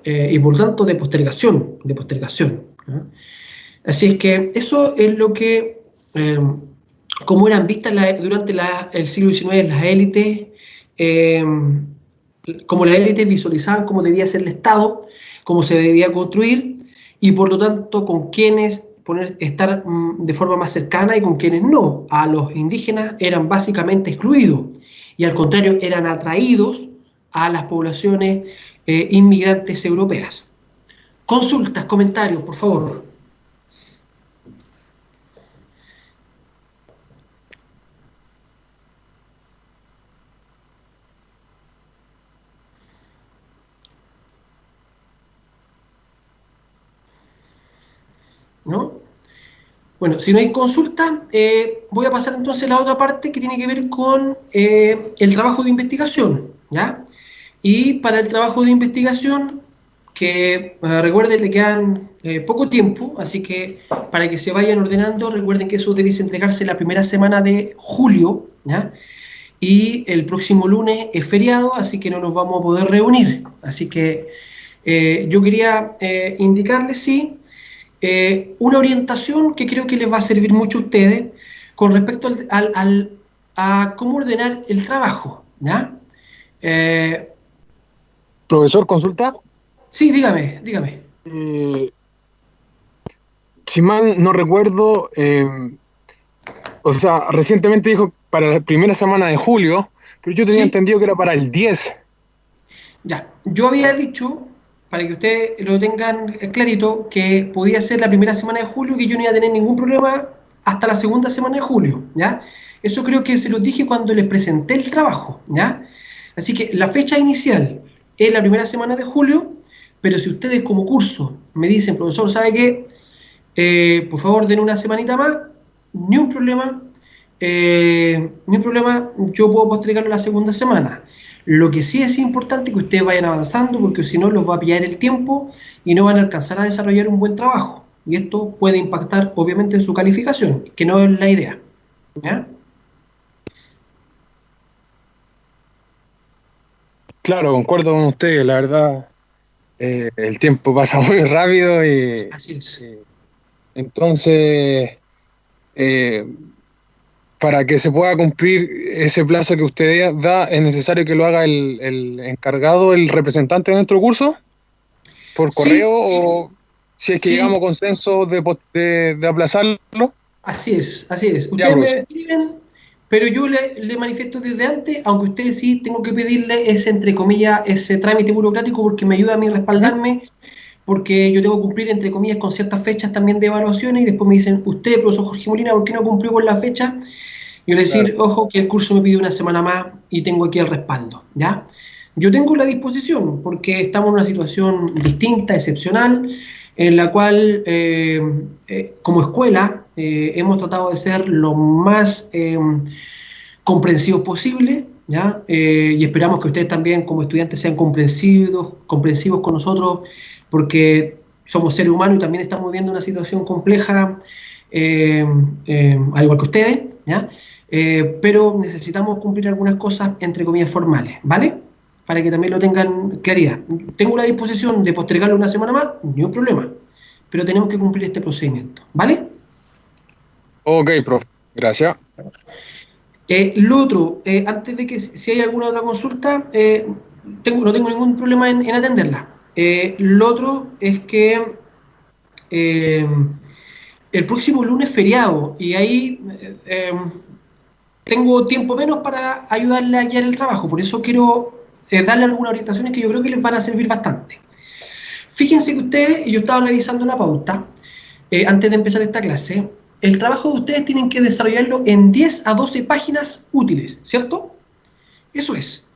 y por tanto de postergación, ¿ya? Así es que eso es lo que, como eran vistas durante el siglo XIX las élites, eh, como las élites visualizaban cómo debía ser el Estado, cómo se debía construir, y por lo tanto con quienes estar de forma más cercana y con quienes no. A los indígenas eran básicamente excluidos, y al contrario eran atraídos a las poblaciones inmigrantes europeas. Consultas, comentarios, por favor. ¿No? Bueno, si no hay consulta, voy a pasar entonces a la otra parte que tiene que ver con el trabajo de investigación, ¿ya? Y para el trabajo de investigación, que recuerden, le quedan poco tiempo, así que para que se vayan ordenando, recuerden que eso debe entregarse la primera semana de julio, ¿ya? Y el próximo lunes es feriado, así que no nos vamos a poder reunir. Así que yo quería indicarles, sí, una orientación que creo que les va a servir mucho a ustedes con respecto a cómo ordenar el trabajo, ¿ya? Profesor, consulta. Sí, dígame. Si mal no recuerdo, o sea, recientemente dijo para la primera semana de julio, pero yo tenía Sí, entendido que era para el 10. ya. Yo había dicho, para que ustedes lo tengan clarito, que podía ser la primera semana de julio, que yo no iba a tener ningún problema hasta la segunda semana de julio, ¿ya? Eso creo que se los dije cuando les presenté el trabajo, ¿ya? Así que la fecha inicial es la primera semana de julio, pero si ustedes como curso me dicen, profesor, ¿sabe qué? Por favor, den una semanita más, ni un problema, yo puedo postergarlo la segunda semana. Lo que sí es importante es que ustedes vayan avanzando, porque si no los va a pillar el tiempo y no van a alcanzar a desarrollar un buen trabajo. Y esto puede impactar obviamente en su calificación, que no es la idea, ¿ya? Claro, concuerdo con usted, la verdad, el tiempo pasa muy rápido y Así es. entonces, eh, para que se pueda cumplir ese plazo que usted da, ¿es necesario que lo haga el encargado, el representante de nuestro curso, por correo, Sí, o si es que llegamos a sí, consenso de aplazarlo? así es. Ya, Ustedes me profesor. escriben, pero yo le manifiesto desde antes, aunque ustedes sí tengo que pedirle ese, entre comillas, ese trámite burocrático porque me ayuda a mí a Ujú. respaldarme, porque yo tengo que cumplir, entre comillas, con ciertas fechas también de evaluaciones, y después me dicen, usted, profesor Jorge Molina, ¿por qué no cumplió con la fecha? Yo le Claro. decir, ojo, que el curso me pide una semana más y tengo aquí el respaldo, ¿ya? Yo tengo la disposición porque estamos en una situación distinta, excepcional, en la cual como escuela hemos tratado de ser lo más comprensivos posible, ¿ya? Y esperamos que ustedes también como estudiantes sean comprensivos con nosotros, porque somos seres humanos y también estamos viviendo una situación compleja, al igual que ustedes, ¿ya? Pero necesitamos cumplir algunas cosas, entre comillas, formales, ¿vale? Para que también lo tengan claridad. Tengo la disposición de postergarlo una semana más, ni un problema, pero tenemos que cumplir este procedimiento, ¿vale? Ok, profe. Gracias. Lo otro, antes de que si hay alguna otra consulta, no tengo ningún problema en atenderla. Lo otro es que eh, el próximo lunes feriado y ahí tengo tiempo menos para ayudarle a guiar el trabajo, por eso quiero darle algunas orientaciones que yo creo que les van a servir bastante. Fíjense que ustedes, yo estaba revisando la pauta antes de empezar esta clase, el trabajo de ustedes tienen que desarrollarlo en 10 a 12 páginas útiles, ¿cierto? Eso es.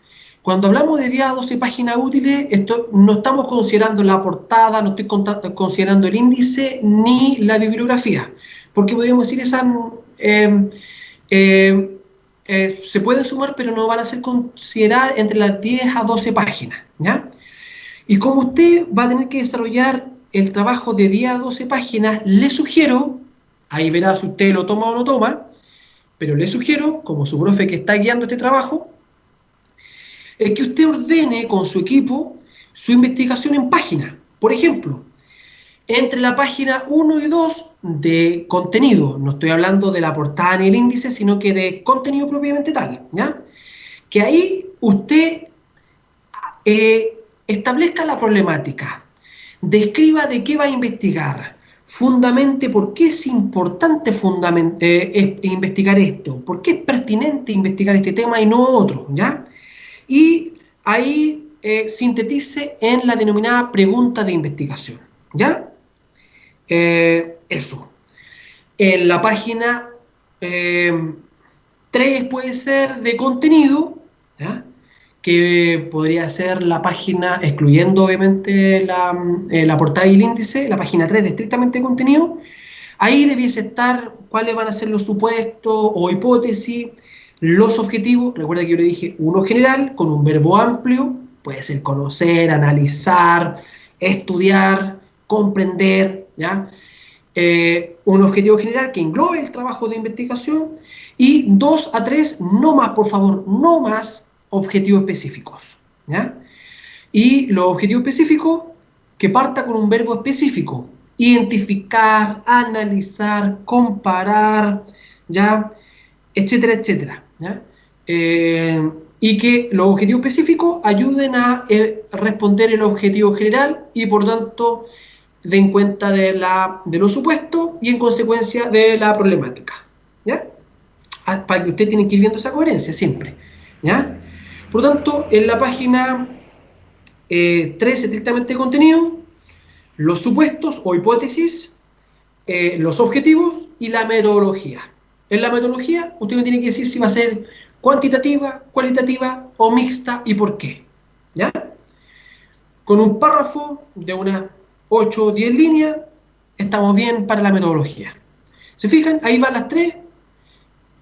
Cuando hablamos de 10 a 12 páginas útiles, no estamos considerando la portada, no estoy considerando el índice ni la bibliografía, porque podríamos decir se pueden sumar, pero no van a ser consideradas entre las 10 a 12 páginas, ¿ya? Y como usted va a tener que desarrollar el trabajo de 10 a 12 páginas, le sugiero, ahí verá si usted lo toma o no toma, pero le sugiero, como su profe que está guiando este trabajo, es que usted ordene con su equipo su investigación en páginas. Por ejemplo, entre la página 1 y 2 de contenido, no estoy hablando de la portada ni el índice, sino que de contenido propiamente tal, ¿ya? Que ahí usted establezca la problemática, describa de qué va a investigar, fundamente por qué es importante investigar esto, por qué es pertinente investigar este tema y no otro, ¿ya? Y ahí sintetice en la denominada pregunta de investigación, ¿ya? Eso. En la página 3 puede ser de contenido, ¿ya? Que podría ser la página, excluyendo obviamente la portada y el índice, la página 3 de estrictamente contenido. Ahí debiese estar cuáles van a ser los supuestos o hipótesis, los objetivos. Recuerda que yo le dije uno general con un verbo amplio, puede ser conocer, analizar, estudiar, comprender, ¿ya? Un objetivo general que englobe el trabajo de investigación y 2 a 3, no más, por favor, no más objetivos específicos, ¿ya? Y los objetivos específicos que parta con un verbo específico, identificar, analizar, comparar, ¿ya? Etcétera, etcétera, ¿ya? Y que los objetivos específicos ayuden a responder el objetivo general y por tanto den cuenta de los supuestos y en consecuencia de la problemática, ¿ya? Para que usted tiene que ir viendo esa coherencia siempre, ¿ya? Por lo tanto, en la página 3, estrictamente contenido, los supuestos o hipótesis, los objetivos y la metodología. En la metodología, usted me tiene que decir si va a ser cuantitativa, cualitativa o mixta y por qué, ¿ya? Con un párrafo de unas 8 o 10 líneas, estamos bien para la metodología. ¿Se fijan? Ahí van las 3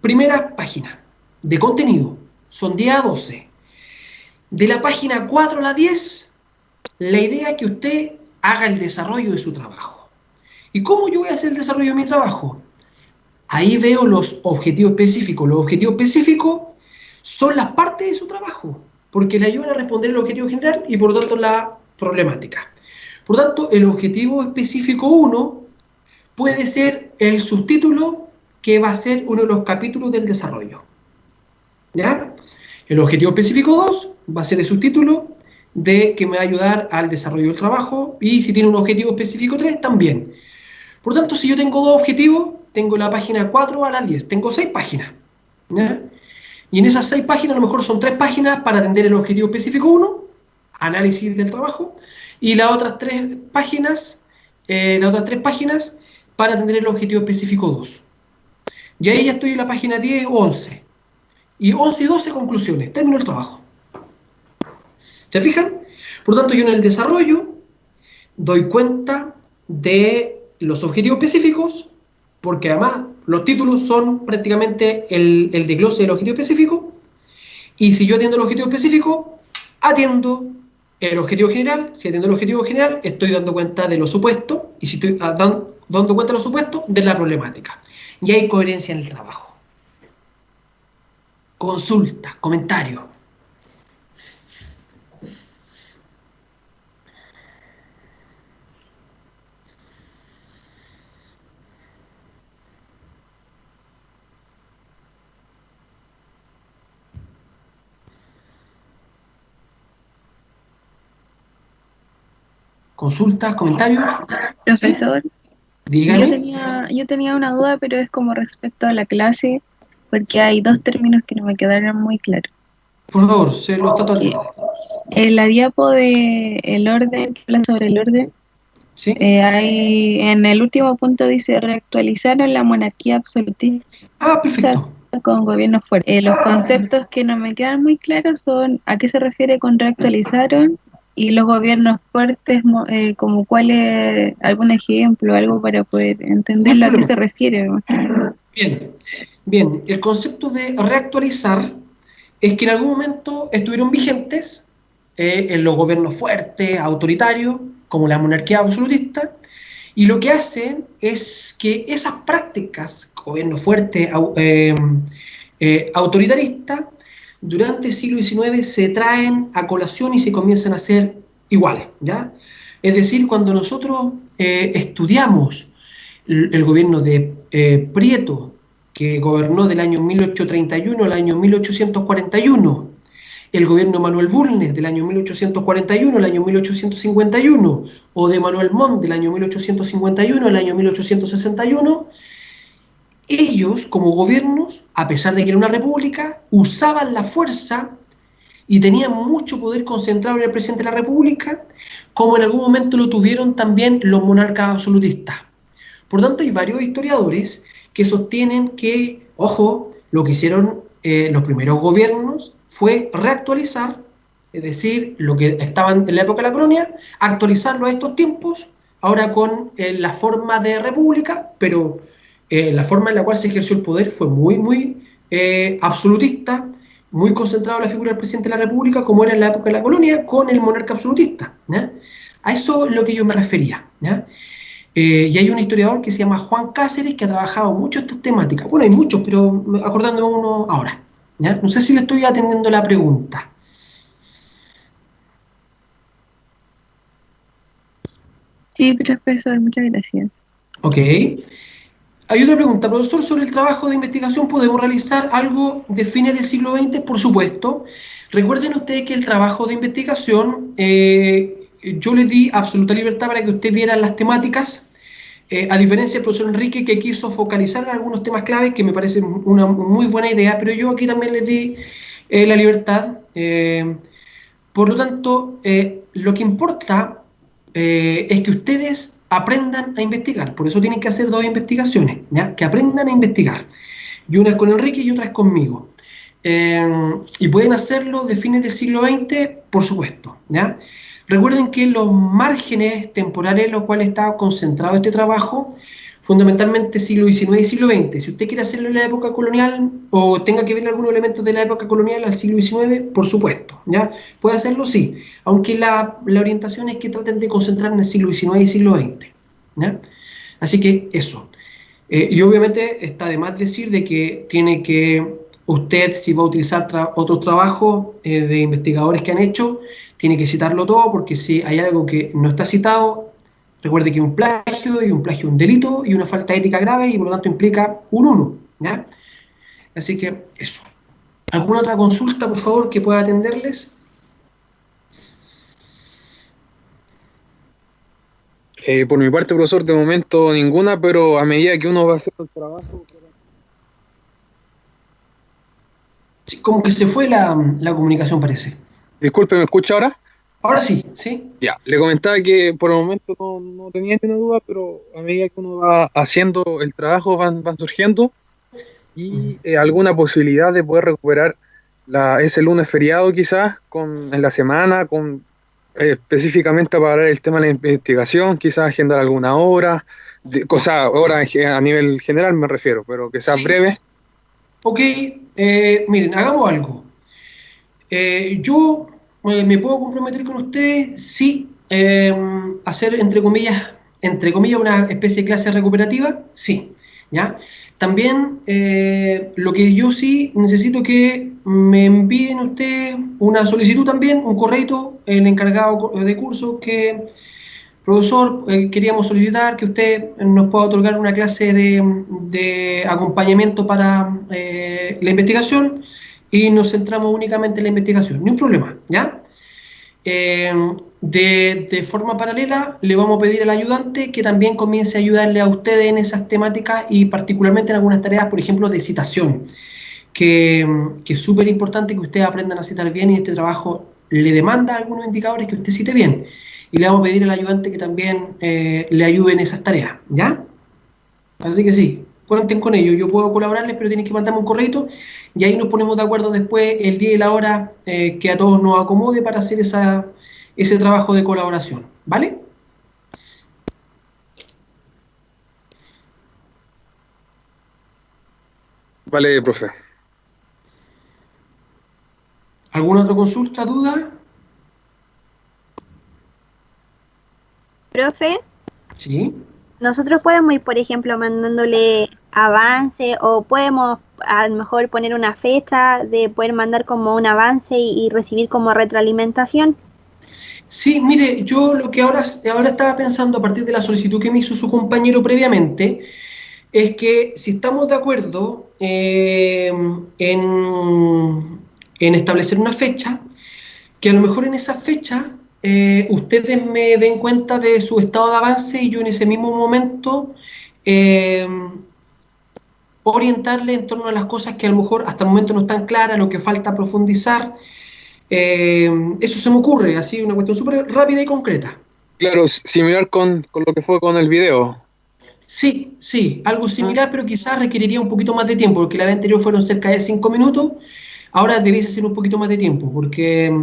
primeras páginas de contenido. Son 10 a 12. De la página 4 a la 10, la idea es que usted haga el desarrollo de su trabajo. ¿Y cómo yo voy a hacer el desarrollo de mi trabajo? Ahí veo los objetivos específicos. Los objetivos específicos son las partes de su trabajo, porque le ayudan a responder el objetivo general y por lo tanto la problemática. Por lo tanto, el objetivo específico 1 puede ser el subtítulo que va a ser uno de los capítulos del desarrollo, ¿ya? El objetivo específico 2 va a ser el subtítulo que me va a ayudar al desarrollo del trabajo y si tiene un objetivo específico 3 también. Por lo tanto, si yo tengo 2 objetivos, tengo la página 4 a la 10, tengo 6 páginas, ¿ya? Y en esas 6 páginas a lo mejor son 3 páginas para atender el objetivo específico 1, análisis del trabajo, y las otras 3 páginas, para atender el objetivo específico 2. Y ahí ya estoy en la página 10 o 11. Y 11 y 12 conclusiones, termino el trabajo. ¿Se fijan? Por lo tanto, yo en el desarrollo doy cuenta de los objetivos específicos, porque además los títulos son prácticamente el desglose del objetivo específico, y si yo atiendo el objetivo específico, atiendo el objetivo general. Si atiendo el objetivo general, estoy dando cuenta de los supuestos, y si estoy dando cuenta de los supuestos, de la problemática. Y hay coherencia en el trabajo. Consulta, comentario. Consultas, comentarios. Profesor, Dígame. Yo tenía una duda, pero es como respecto a la clase, porque hay dos términos que no me quedaron muy claros. Por favor, se lo está Que tratando. en la diapo de el orden, habla sobre el orden, ¿Sí? hay, en el último punto dice reactualizaron la monarquía absolutista Ah, perfecto. con gobierno fuerte. Los conceptos que no me quedan muy claros son a qué se refiere con reactualizaron y los gobiernos fuertes, como cuál es algún ejemplo, algo para poder No hay entenderlo a qué problema. se refiere. Bien, bien. El concepto de reactualizar es que en algún momento estuvieron vigentes en los gobiernos fuertes, autoritarios, como la monarquía absolutista, y lo que hacen es que esas prácticas, gobierno fuerte, autoritarista, durante el siglo XIX se traen a colación y se comienzan a hacer iguales, ¿ya? Es decir, cuando nosotros estudiamos el gobierno de Prieto, que gobernó del año 1831 al año 1841, el gobierno de Manuel Bulnes del año 1841 al año 1851, o de Manuel Montt del año 1851 al año 1861, ellos como gobiernos, a pesar de que era una república, usaban la fuerza y tenían mucho poder concentrado en el presidente de la república, como en algún momento lo tuvieron también los monarcas absolutistas. Por tanto, hay varios historiadores que sostienen que, ojo, lo que hicieron los primeros gobiernos fue reactualizar, es decir, lo que estaban en la época de la colonia, actualizarlo a estos tiempos, ahora con la forma de república, pero la forma en la cual se ejerció el poder fue muy absolutista, muy concentrado en la figura del presidente de la república, como era en la época de la colonia, con el monarca absolutista. ¿Ya? A eso es lo que yo me refería. ¿Ya? Y hay un historiador que se llama Juan Cáceres que ha trabajado mucho estas temáticas. Bueno, hay muchos, pero acordándome uno ahora. ¿Ya? No sé si le estoy atendiendo la pregunta. Sí, profesor, muchas gracias. Ok. Hay otra pregunta, profesor, sobre el trabajo de investigación. ¿Podemos realizar algo de fines del siglo XX? Por supuesto. Recuerden ustedes que el trabajo de investigación, yo les di absoluta libertad para que usted viera las temáticas. A diferencia del profesor Enrique, que quiso focalizar en algunos temas claves, que me parece una muy buena idea, pero yo aquí también les di la libertad. Por lo tanto, lo que importa es que ustedes aprendan a investigar. Por eso tienen que hacer dos investigaciones, ¿ya? Que aprendan a investigar. Y una es con Enrique y otra es conmigo. Y pueden hacerlo de fines del siglo XX, por supuesto, ¿ya? Recuerden que los márgenes temporales en los cuales está concentrado este trabajo, fundamentalmente siglo XIX y siglo XX. Si usted quiere hacerlo en la época colonial o tenga que ver algunos elementos de la época colonial al siglo XIX, por supuesto, ¿ya? Puede hacerlo, sí, aunque la orientación es que traten de concentrar en el siglo XIX y siglo XX, ¿ya? Así que eso. Y obviamente está de más decir de que tiene que usted, si va a utilizar otros trabajos de investigadores que han hecho, tiene que citarlo todo, porque si hay algo que no está citado, recuerde que un plagio es un delito y una falta ética grave y por lo tanto implica un 1, ¿ya? Así que eso. ¿Alguna otra consulta, por favor, que pueda atenderles? Por mi parte, profesor, de momento ninguna, pero a medida que uno va haciendo el trabajo... Sí, como que se fue la comunicación, parece. Disculpe, ¿me escucha ahora? Ahora sí, ¿sí? Ya, le comentaba que por el momento no tenía ninguna duda, pero a medida que uno va haciendo el trabajo van surgiendo y alguna posibilidad de poder recuperar ese lunes feriado quizás en la semana, específicamente para el tema de la investigación, quizás agendar alguna hora, hora a nivel general me refiero, pero que sea Sí. breve. Ok, miren, hagamos algo. Yo me puedo comprometer con ustedes, sí, hacer entre comillas, una especie de clase recuperativa, sí, ¿ya? También lo que yo sí necesito que me envíen ustedes una solicitud también, un correo, el encargado de curso que, profesor, queríamos solicitar que usted nos pueda otorgar una clase de acompañamiento para la investigación y nos centramos únicamente en la investigación, ni un problema, ¿ya? de forma paralela le vamos a pedir al ayudante que también comience a ayudarle a ustedes en esas temáticas y particularmente en algunas tareas, por ejemplo, de citación, que es súper importante que ustedes aprendan a citar bien y este trabajo le demanda algunos indicadores que usted cite bien. Y le vamos a pedir al ayudante que también le ayude en esas tareas, ¿ya? Así que sí, cuenten con ello. Yo puedo colaborarles, pero tienen que mandarme un correo y ahí nos ponemos de acuerdo después el día y la hora que a todos nos acomode para hacer ese trabajo de colaboración, ¿vale? Vale, profe. ¿Alguna otra consulta, duda? Profe, Sí. nosotros podemos ir, por ejemplo, mandándole avance o podemos a lo mejor poner una fecha de poder mandar como un avance y recibir como retroalimentación. Sí, mire, yo lo que ahora estaba pensando a partir de la solicitud que me hizo su compañero previamente, es que si estamos de acuerdo en establecer una fecha, que a lo mejor en esa fecha ustedes me den cuenta de su estado de avance y yo en ese mismo momento eh, orientarle en torno a las cosas que a lo mejor hasta el momento no están claras, lo que falta profundizar. Eso se me ocurre, así una cuestión súper rápida y concreta. Claro, similar con lo que fue con el video. Sí, sí, algo Ah, similar, pero quizás requeriría un poquito más de tiempo, porque la vez anterior fueron cerca de 5 minutos, ahora debiese ser un poquito más de tiempo, porque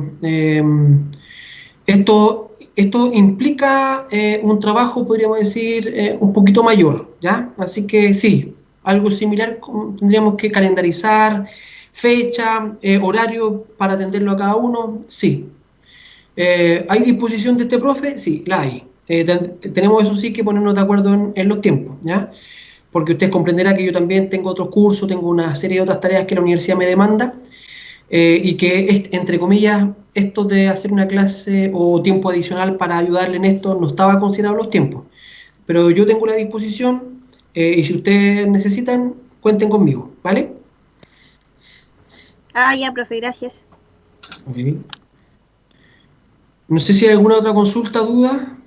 esto implica un trabajo, podríamos decir, un poquito mayor, ¿ya? Así que sí, algo similar tendríamos que calendarizar, fecha, horario para atenderlo a cada uno, sí. ¿Hay disposición de este profe? Sí, la hay. Tenemos eso sí que ponernos de acuerdo en los tiempos, ¿ya? Porque usted comprenderá que yo también tengo otros cursos, tengo una serie de otras tareas que la universidad me demanda y que, entre comillas, esto de hacer una clase o tiempo adicional para ayudarle en esto no estaba considerado en los tiempos. Pero yo tengo la disposición y si ustedes necesitan, cuenten conmigo, ¿vale? Ah, ya, profe, gracias. Ok. No sé si hay alguna otra consulta, duda.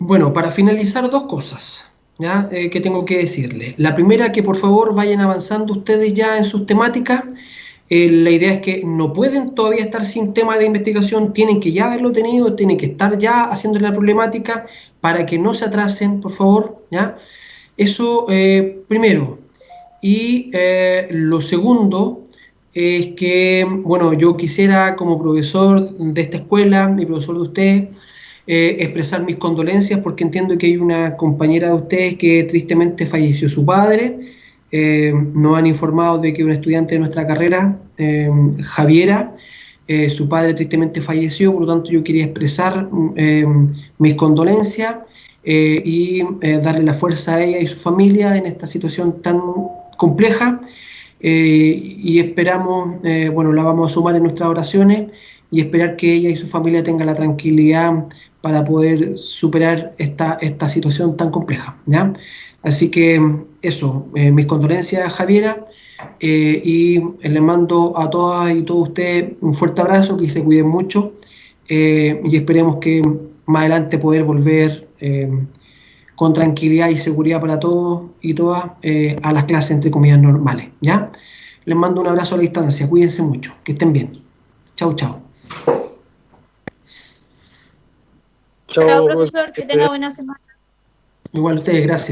Bueno, para finalizar, dos cosas, ¿ya? Que tengo que decirle. La primera, que por favor vayan avanzando ustedes ya en sus temáticas. La idea es que no pueden todavía estar sin tema de investigación, tienen que ya haberlo tenido, tienen que estar ya haciendo la problemática para que no se atrasen, por favor, ¿ya? Eso primero. Y lo segundo es que, bueno, yo quisiera como profesor de esta escuela y profesor de ustedes, expresar mis condolencias porque entiendo que hay una compañera de ustedes que tristemente falleció su padre. Nos han informado de que un estudiante de nuestra carrera, Javiera, su padre tristemente falleció, por lo tanto yo quería expresar mis condolencias y darle la fuerza a ella y su familia en esta situación tan compleja y esperamos, bueno, la vamos a sumar en nuestras oraciones y esperar que ella y su familia tengan la tranquilidad para poder superar esta situación tan compleja, ¿ya? Así que eso, mis condolencias, Javiera, y le mando a todas y todos ustedes un fuerte abrazo, que se cuiden mucho y esperemos que más adelante poder volver con tranquilidad y seguridad para todos y todas a las clases entre comillas normales, ¿ya? Les mando un abrazo a la distancia, cuídense mucho, que estén bien. Chau, chau. Chao, chao, profesor, que tenga buena semana. Igual ustedes, gracias.